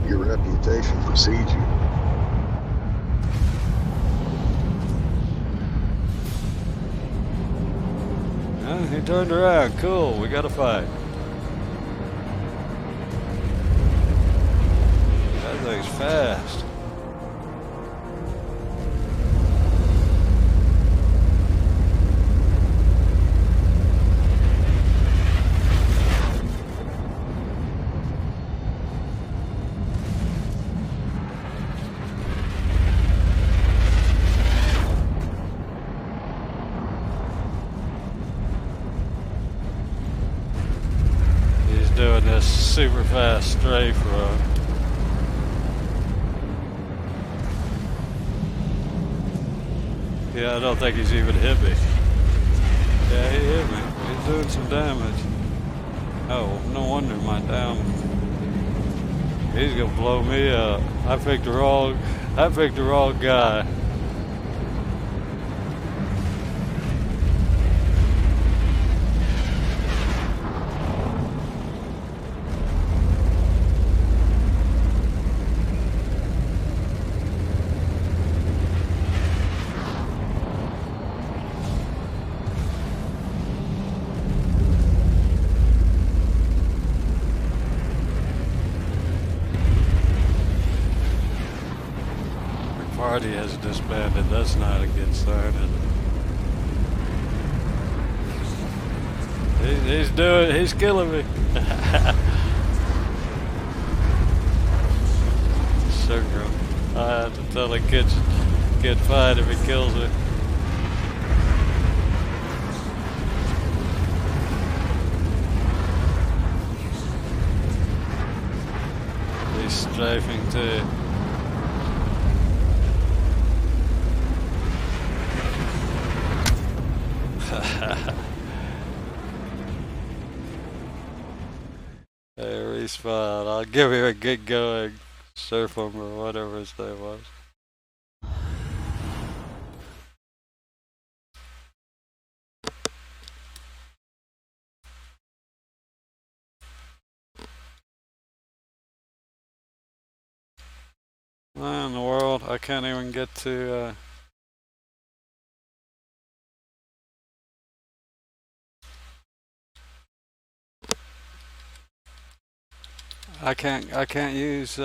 S3: Your reputation precedes you.
S1: He turned around. Cool. We got to fight. That thing's fast. Doing this super fast strafe run. Yeah, I don't think he's even hit me. Yeah, he hit me. He's doing some damage. Oh, no wonder my down. He's gonna blow me up. I picked the wrong guy. Party has disbanded. That's not a good sign. He's killing me. Sugar. I have to tell the kids, get fired if he kills me. He's strafing too. Hey, respawn. I'll give him a good going. Surf him or whatever his name was. Why in the world? I can't even get to. I can't use.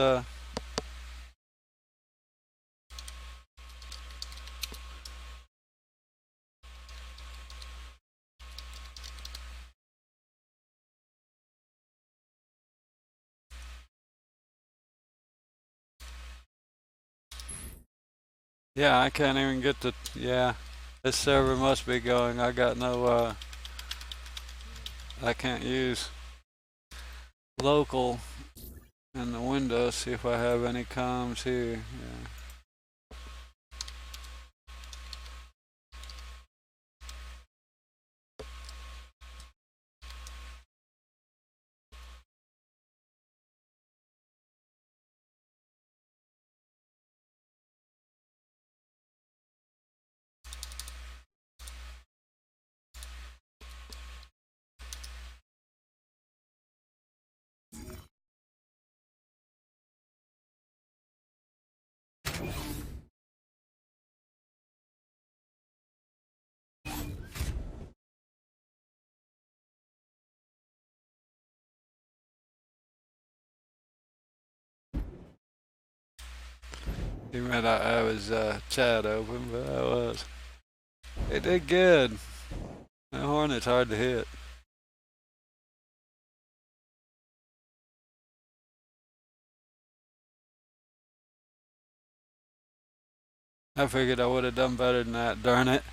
S1: Yeah, I can't even get to. Yeah, this server must be going. I got no. I can't use local in the window. See if I have any comms here. Yeah. You meant I was chat open, but I was. It did good. That Hornet's hard to hit. I figured I would have done better than that, darn it.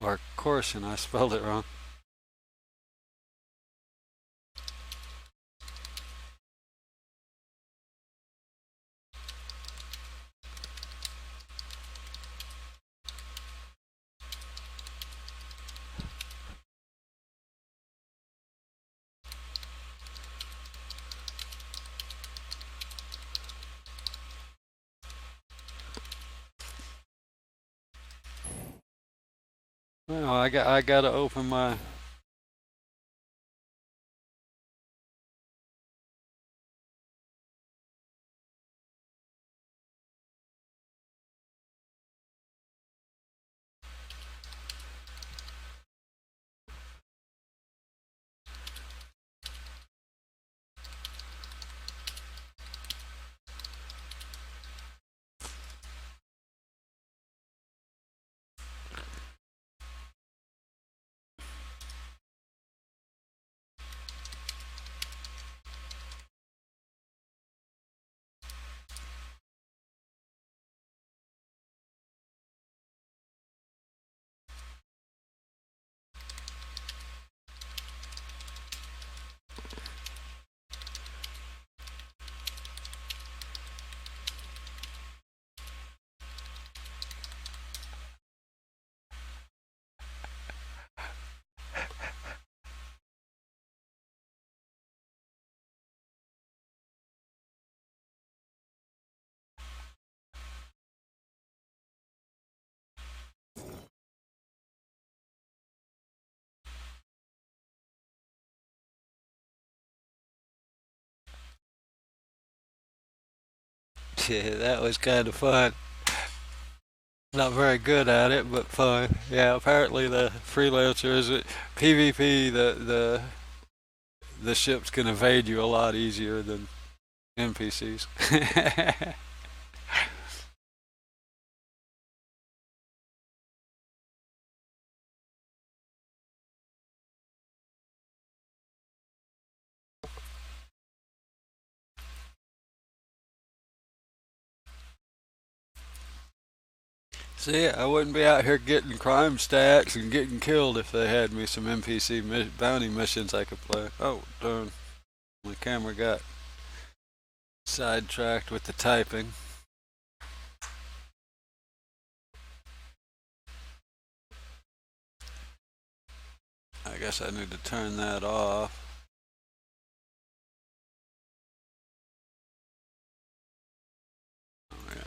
S1: Or Corson, I spelled it wrong. Well, I gotta open my. Yeah, that was kind of fun. Not very good at it, but fun. Yeah, apparently the freelancer is it PvP. The ships can evade you a lot easier than NPCs. See, I wouldn't be out here getting crime stats and getting killed if they had me some NPC bounty missions I could play. Oh, darn. My camera got sidetracked with the typing. I guess I need to turn that off. Oh, yeah.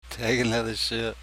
S1: Take another shit.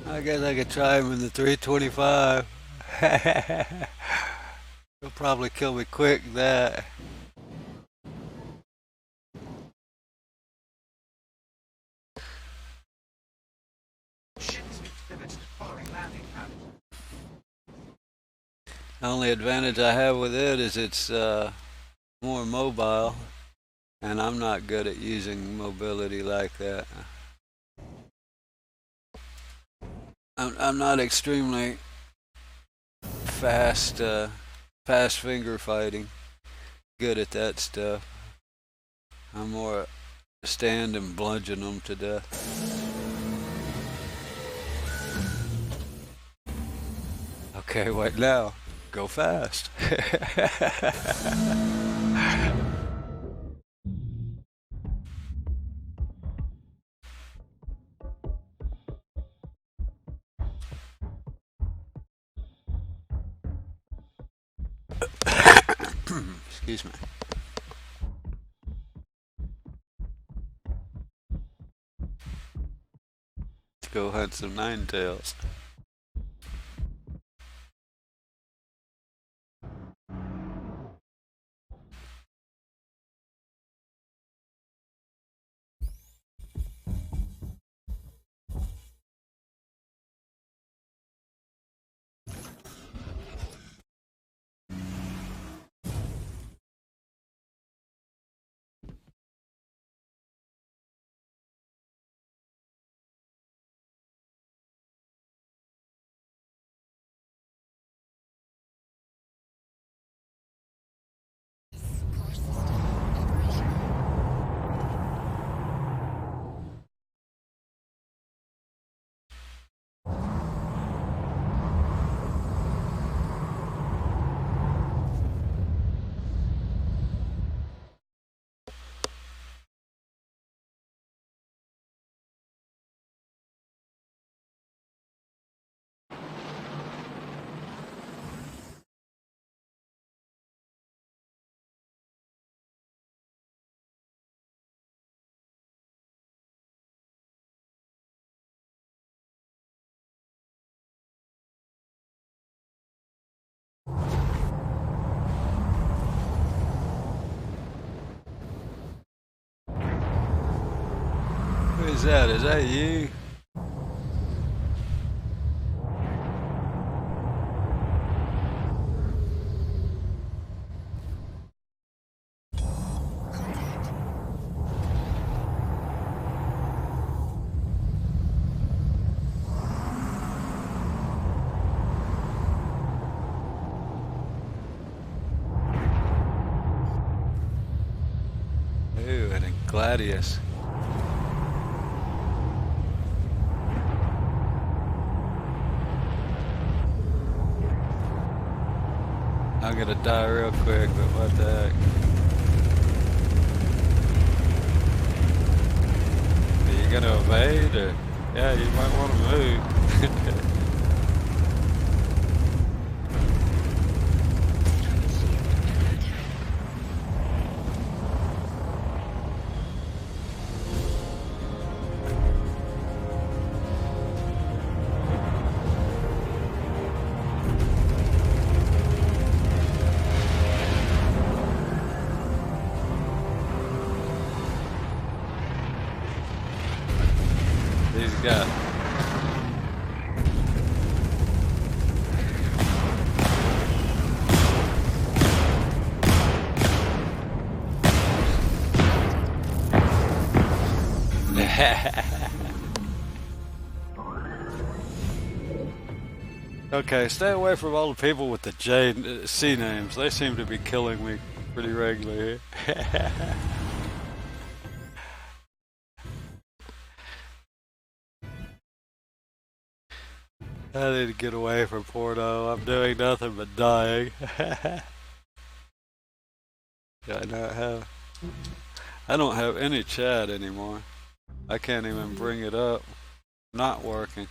S1: I guess I could try him in the 325. He'll probably kill me quick, that. The only advantage I have with it is it's more mobile, and I'm not good at using mobility like that. I'm not extremely fast finger fighting. Good at that stuff. I'm more stand and bludgeon them to death. Okay, wait now. Go fast. Excuse me. Let's go hunt some nine tails. Who is that? Is that you? Ooh, and a gladius. I'm gonna die real quick, but what the heck? Are you gonna evade or? Yeah, you might want to move. He's got. Okay, stay away from all the people with the C names. They seem to be killing me pretty regularly here. I need to get away from Porto. I'm doing nothing but dying. Do I not have? I don't have any chat anymore. I can't even bring it up. Not working.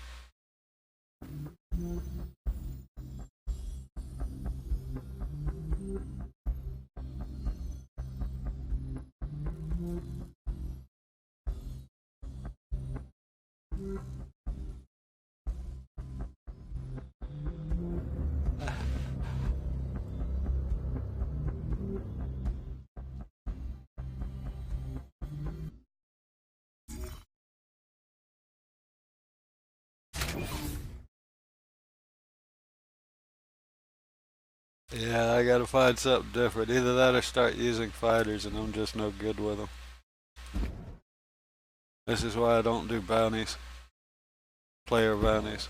S1: Yeah, I gotta find something different. Either that or start using fighters, and I'm just no good with them. This is why I don't do bounties, player bounties.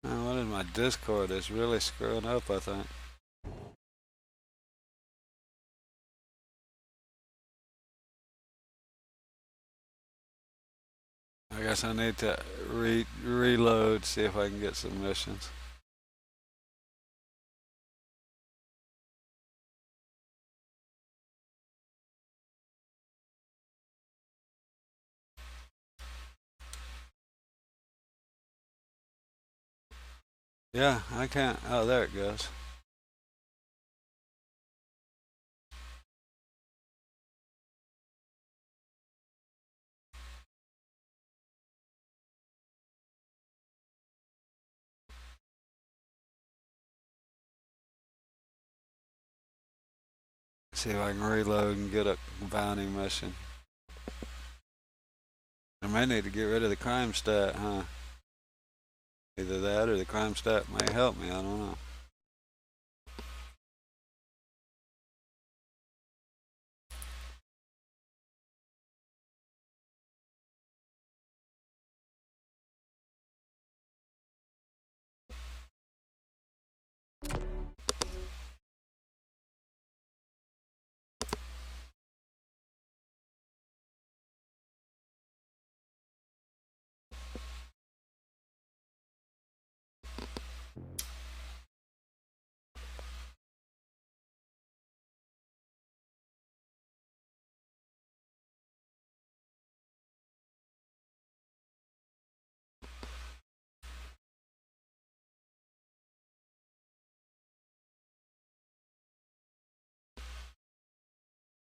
S1: Man, what is my Discord? It's really screwing up, I think. I guess I need to reload, see if I can get some missions. Yeah, I can't. Oh, there it goes. See if I can reload and get a bounty mission. I may need to get rid of the crime stat, huh? Either that or the crime stat may help me, I don't know.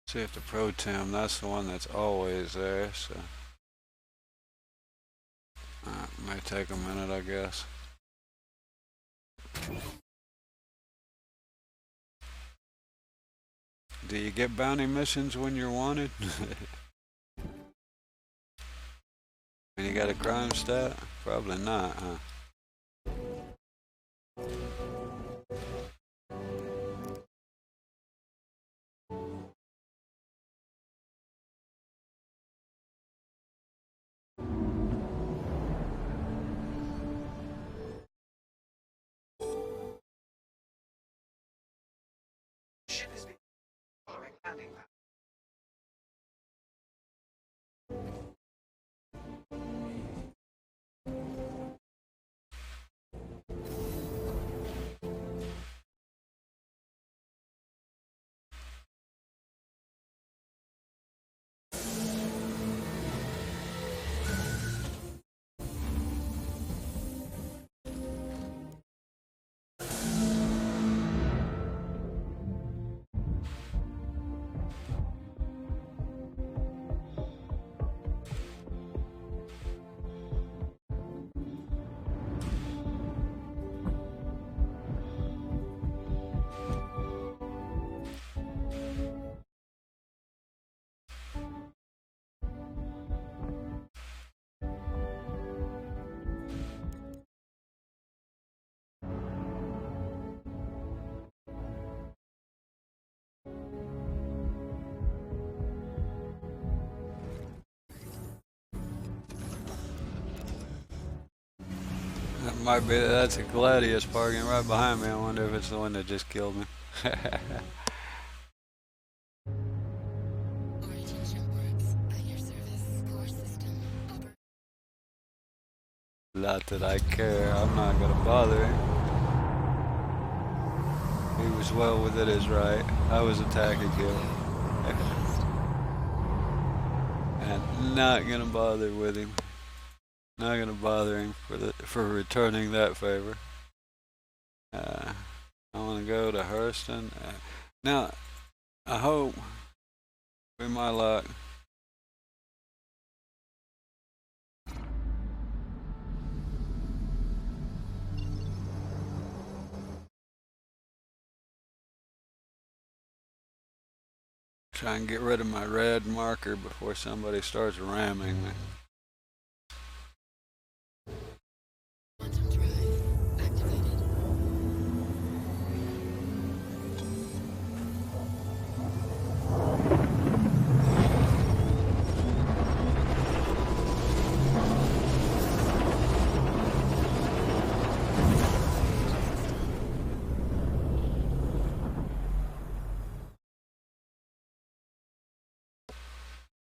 S1: See if the pro team, that's the one that's always there, so. May take a minute, I guess. Do you get bounty missions when you're wanted? And you got a crime stat? Probably not, huh? That might be, that's a Gladius parking right behind me. I wonder if it's the one that just killed me. Not that I care, I'm not gonna bother him. He was well within his right. I was attacking him. And not gonna bother with him. Not gonna bother him for returning that favor. I want to go to Hurston. Now, I hope with my luck. Try and get rid of my red marker before somebody starts ramming me.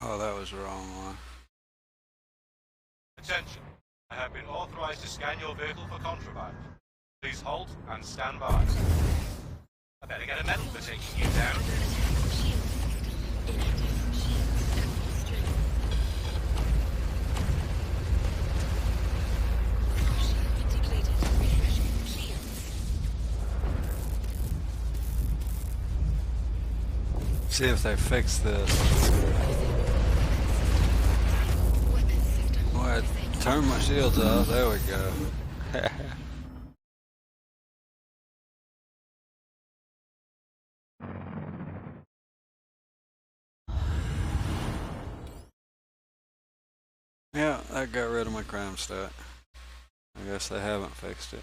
S1: Oh, that was the wrong one.
S9: Attention. I have been authorized to scan your vehicle for contraband. Please halt and stand by. I better get a medal for taking you down.
S1: See if they fix this. What? Turn my shields off. There we go. Yeah, that got rid of my crime stat. I guess they haven't fixed it.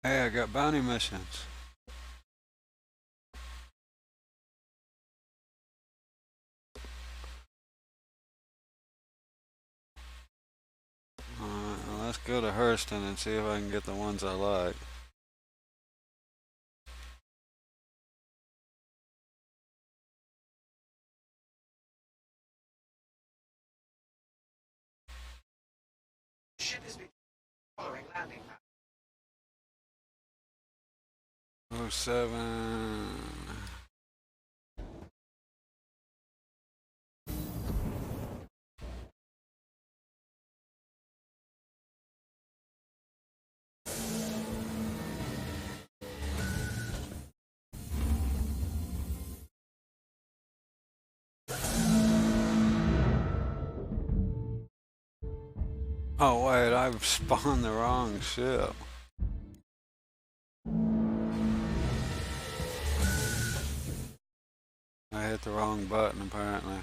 S1: Hey, I got bounty missions. Alright, well, let's go to Hurston and see if I can get the ones I like.
S5: Ship has been following landing.
S1: 07. Oh wait, I've spawned the wrong ship. I hit the wrong button apparently.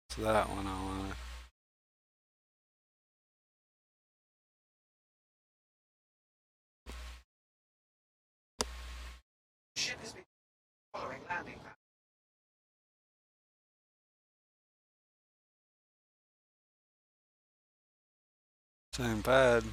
S1: It's that one I wanted.
S5: Ship has been following landing.
S1: Same pad.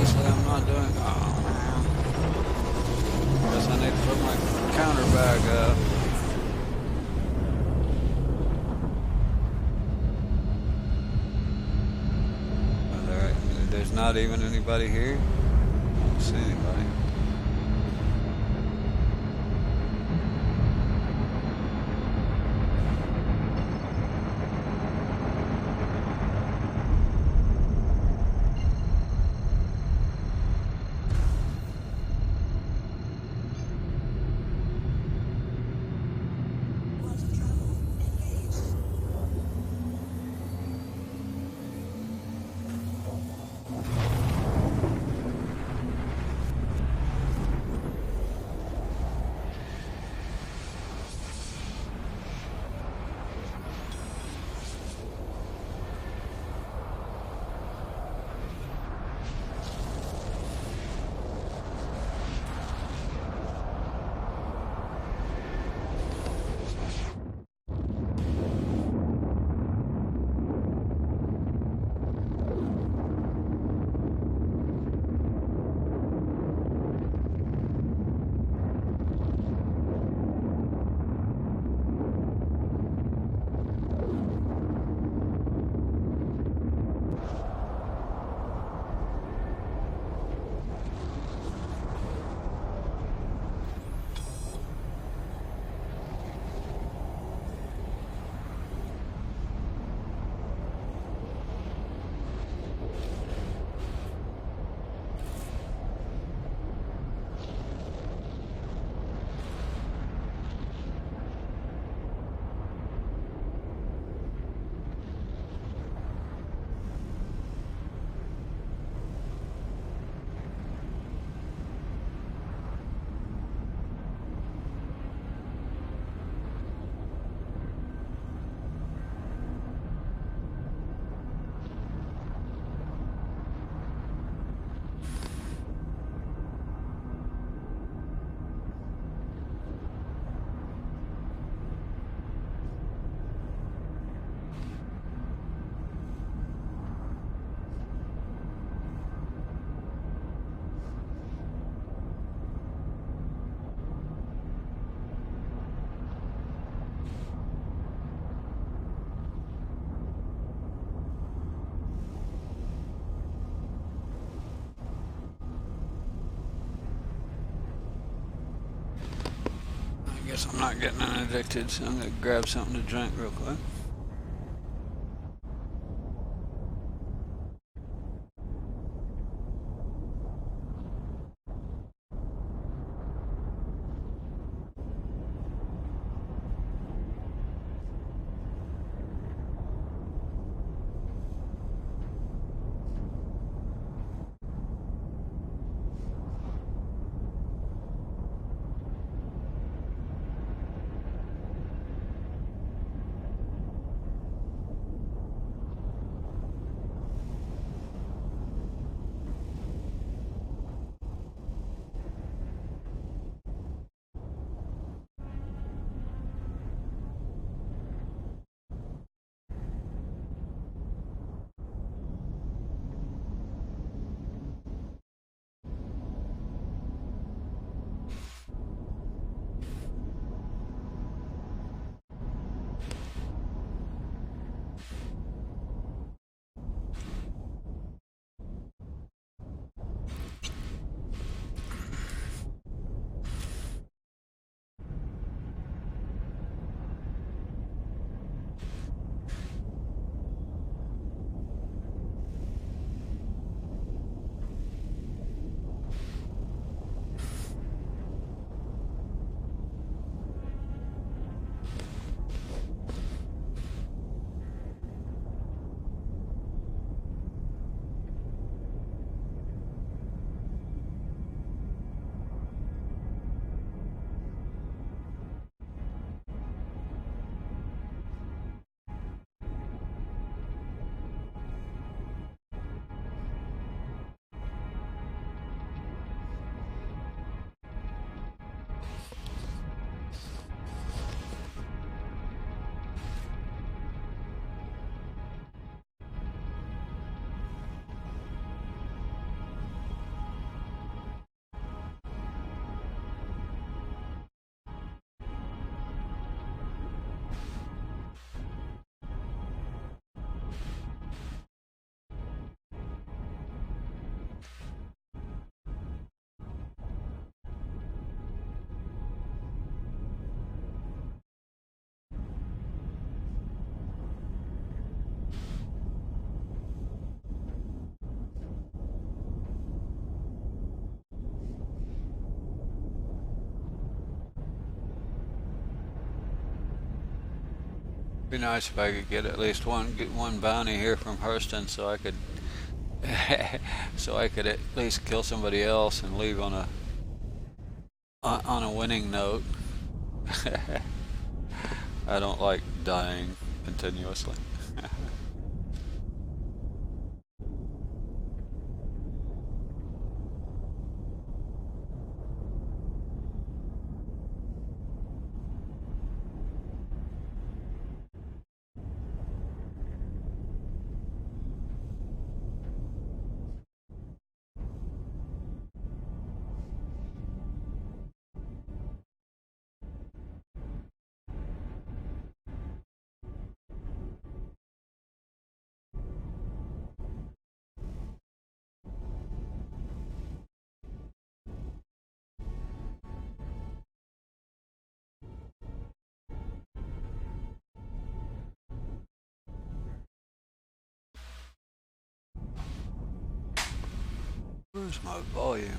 S1: Obviously, I'm not doing. Oh man. Guess I need to put my counter back up. There's not even anybody here. I don't see anybody. I guess I'm not getting addicted, so I'm gonna grab something to drink real quick. Be nice if I could get at least one bounty here from Hurston, so I could so I could at least kill somebody else and leave on a winning note. I don't like dying continuously. Where's my volume?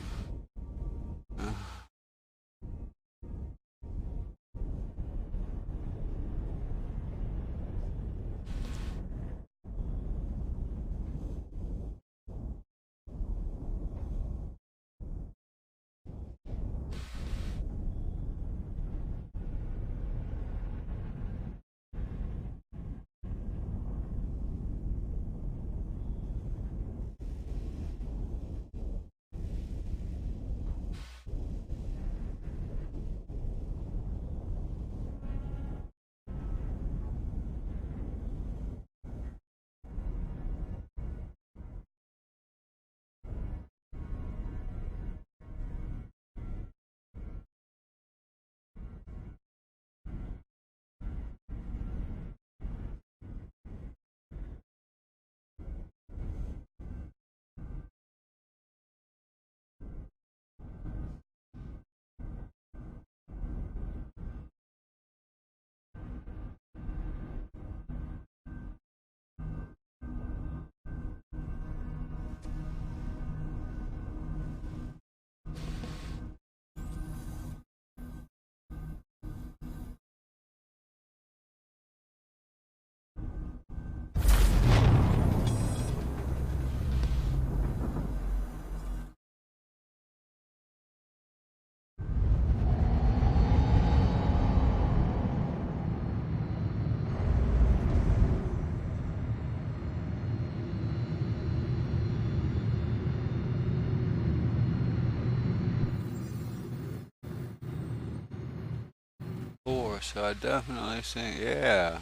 S1: Four, so I definitely think, yeah.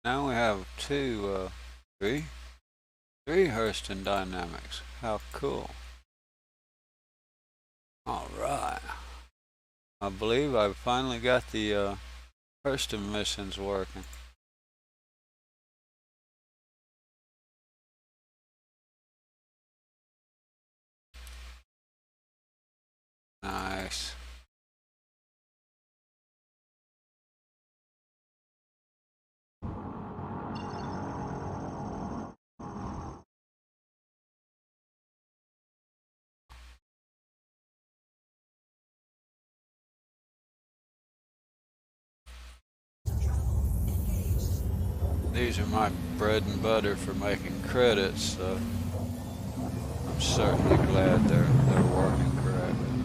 S1: Now we have three Hurston dynamics. How cool. Alright. I believe I finally got the Hurston missions working. Nice. These are my bread and butter for making credits, so I'm certainly glad they're working correctly.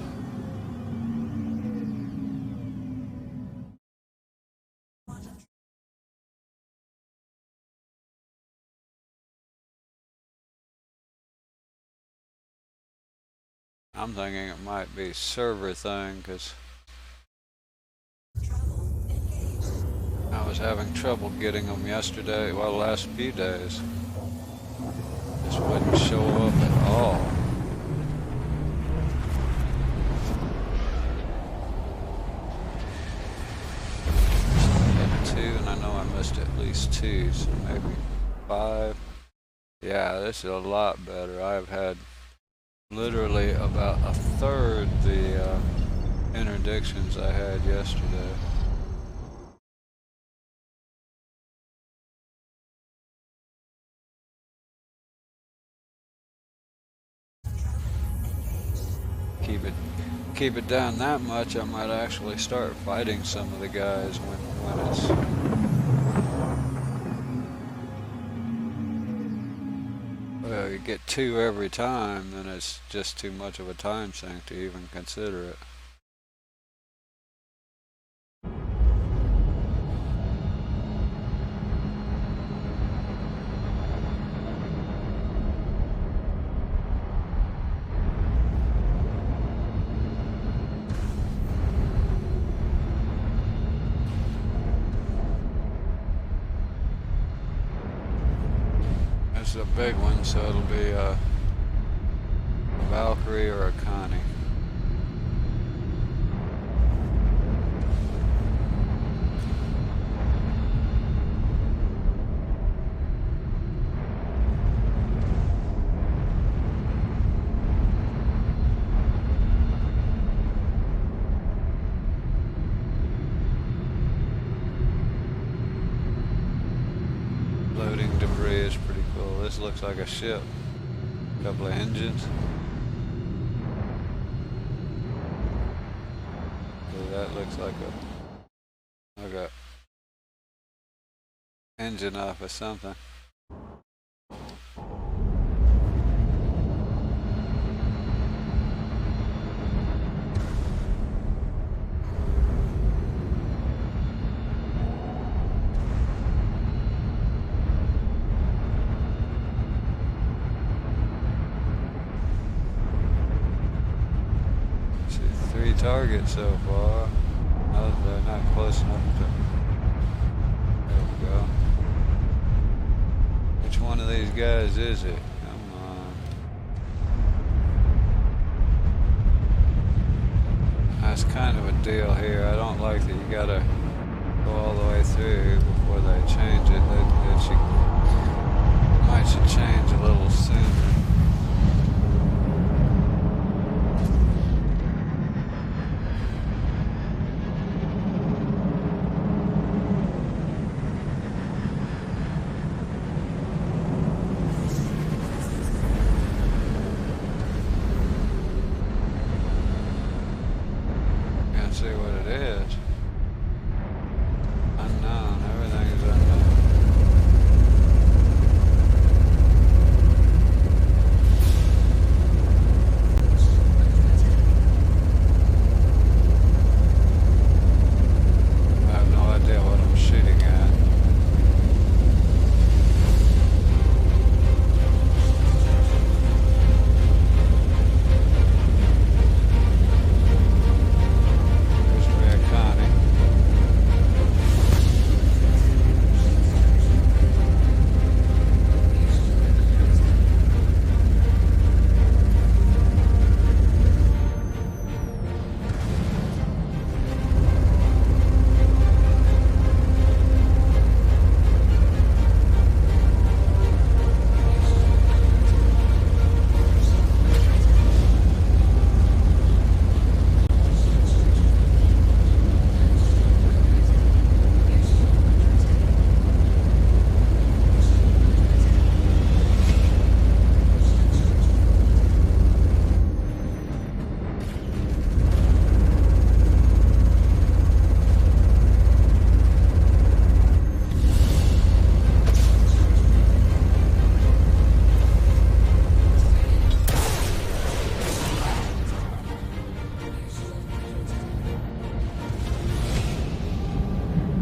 S1: I'm thinking it might be server thing, because I was having trouble getting them yesterday, well, the last few days. Just wouldn't show up at all. So I hit 2, and I know I missed at least 2, so maybe 5. Yeah, this is a lot better. I've had literally about a third the interdictions I had yesterday. Keep it down that much, I might actually start fighting some of the guys when it's Well, you get 2 every time, then it's just too much of a time sink to even consider it. This is a big one, so it'll be a Valkyrie or a Connie. Loading debris is pretty cool. This looks like a ship. A couple of engines. So that looks like a engine off of something. See, 3 targets so far. No, they're not close enough to. There we go. Which one of these guys is it? Come on. That's kind of a deal here. I don't like that you gotta go all the way through before they change it. Might should change a little sooner. Can't see what it is. Unknown. Everything is unknown. I have no idea what I'm shooting at. There's Red Connie.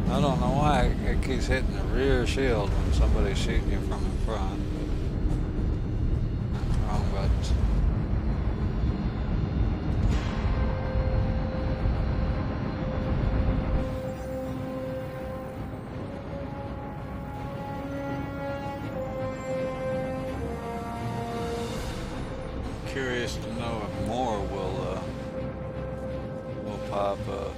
S1: I don't know why it keeps hitting the rear shield when somebody's shooting you from in front. Wrong buttons. Curious to know if more will pop up.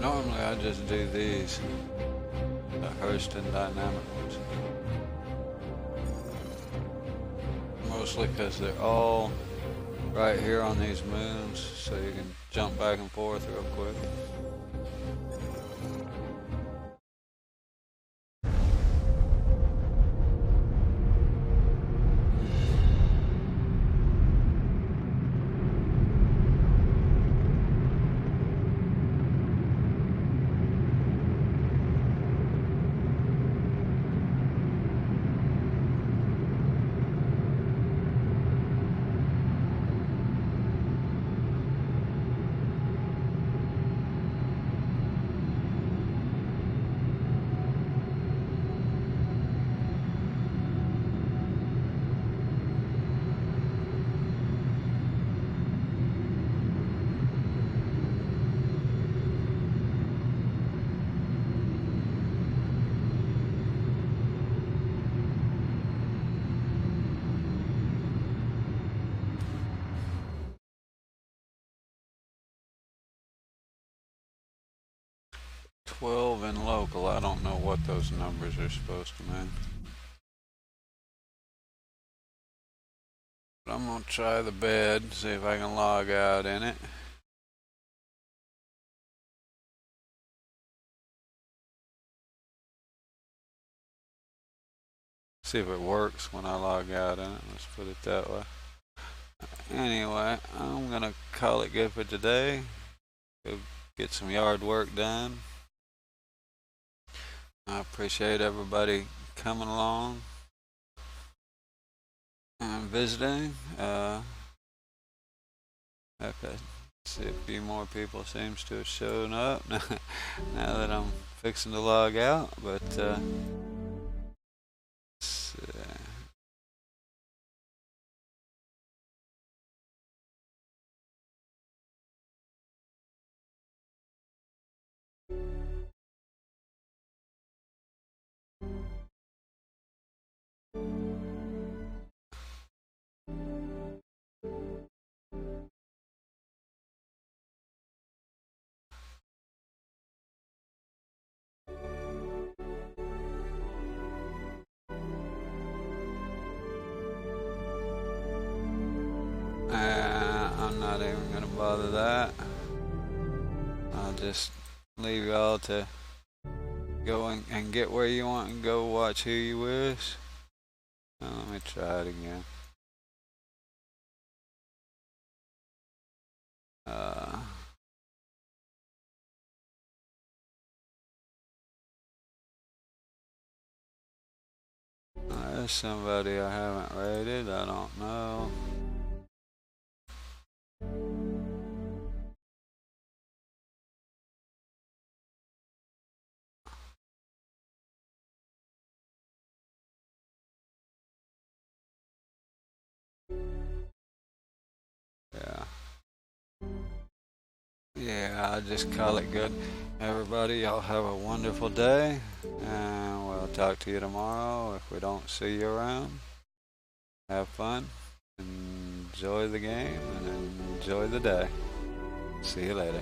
S1: Normally I just do these, the Hurston dynamic ones. Mostly because they're all right here on these moons, so you can jump back and forth real quick. 12 in local. I don't know what those numbers are supposed to mean. But I'm gonna try the bed, see if I can log out in it. See if it works when I log out in it. Let's put it that way. Anyway, I'm gonna call it good for today. Go get some yard work done. I appreciate everybody coming along and visiting. Okay, see a few more people seems to have shown up now that I'm fixing to log out, but let's, I'm not even gonna bother that. I'll just leave y'all to go and get where you want and go watch who you wish. Let me try it again. There's somebody I haven't rated. I don't know. Yeah. Yeah, I'll just call it good. Everybody, y'all have a wonderful day, and we'll talk to you tomorrow. If we don't see you around, have fun, enjoy the game, and enjoy the day. See you later.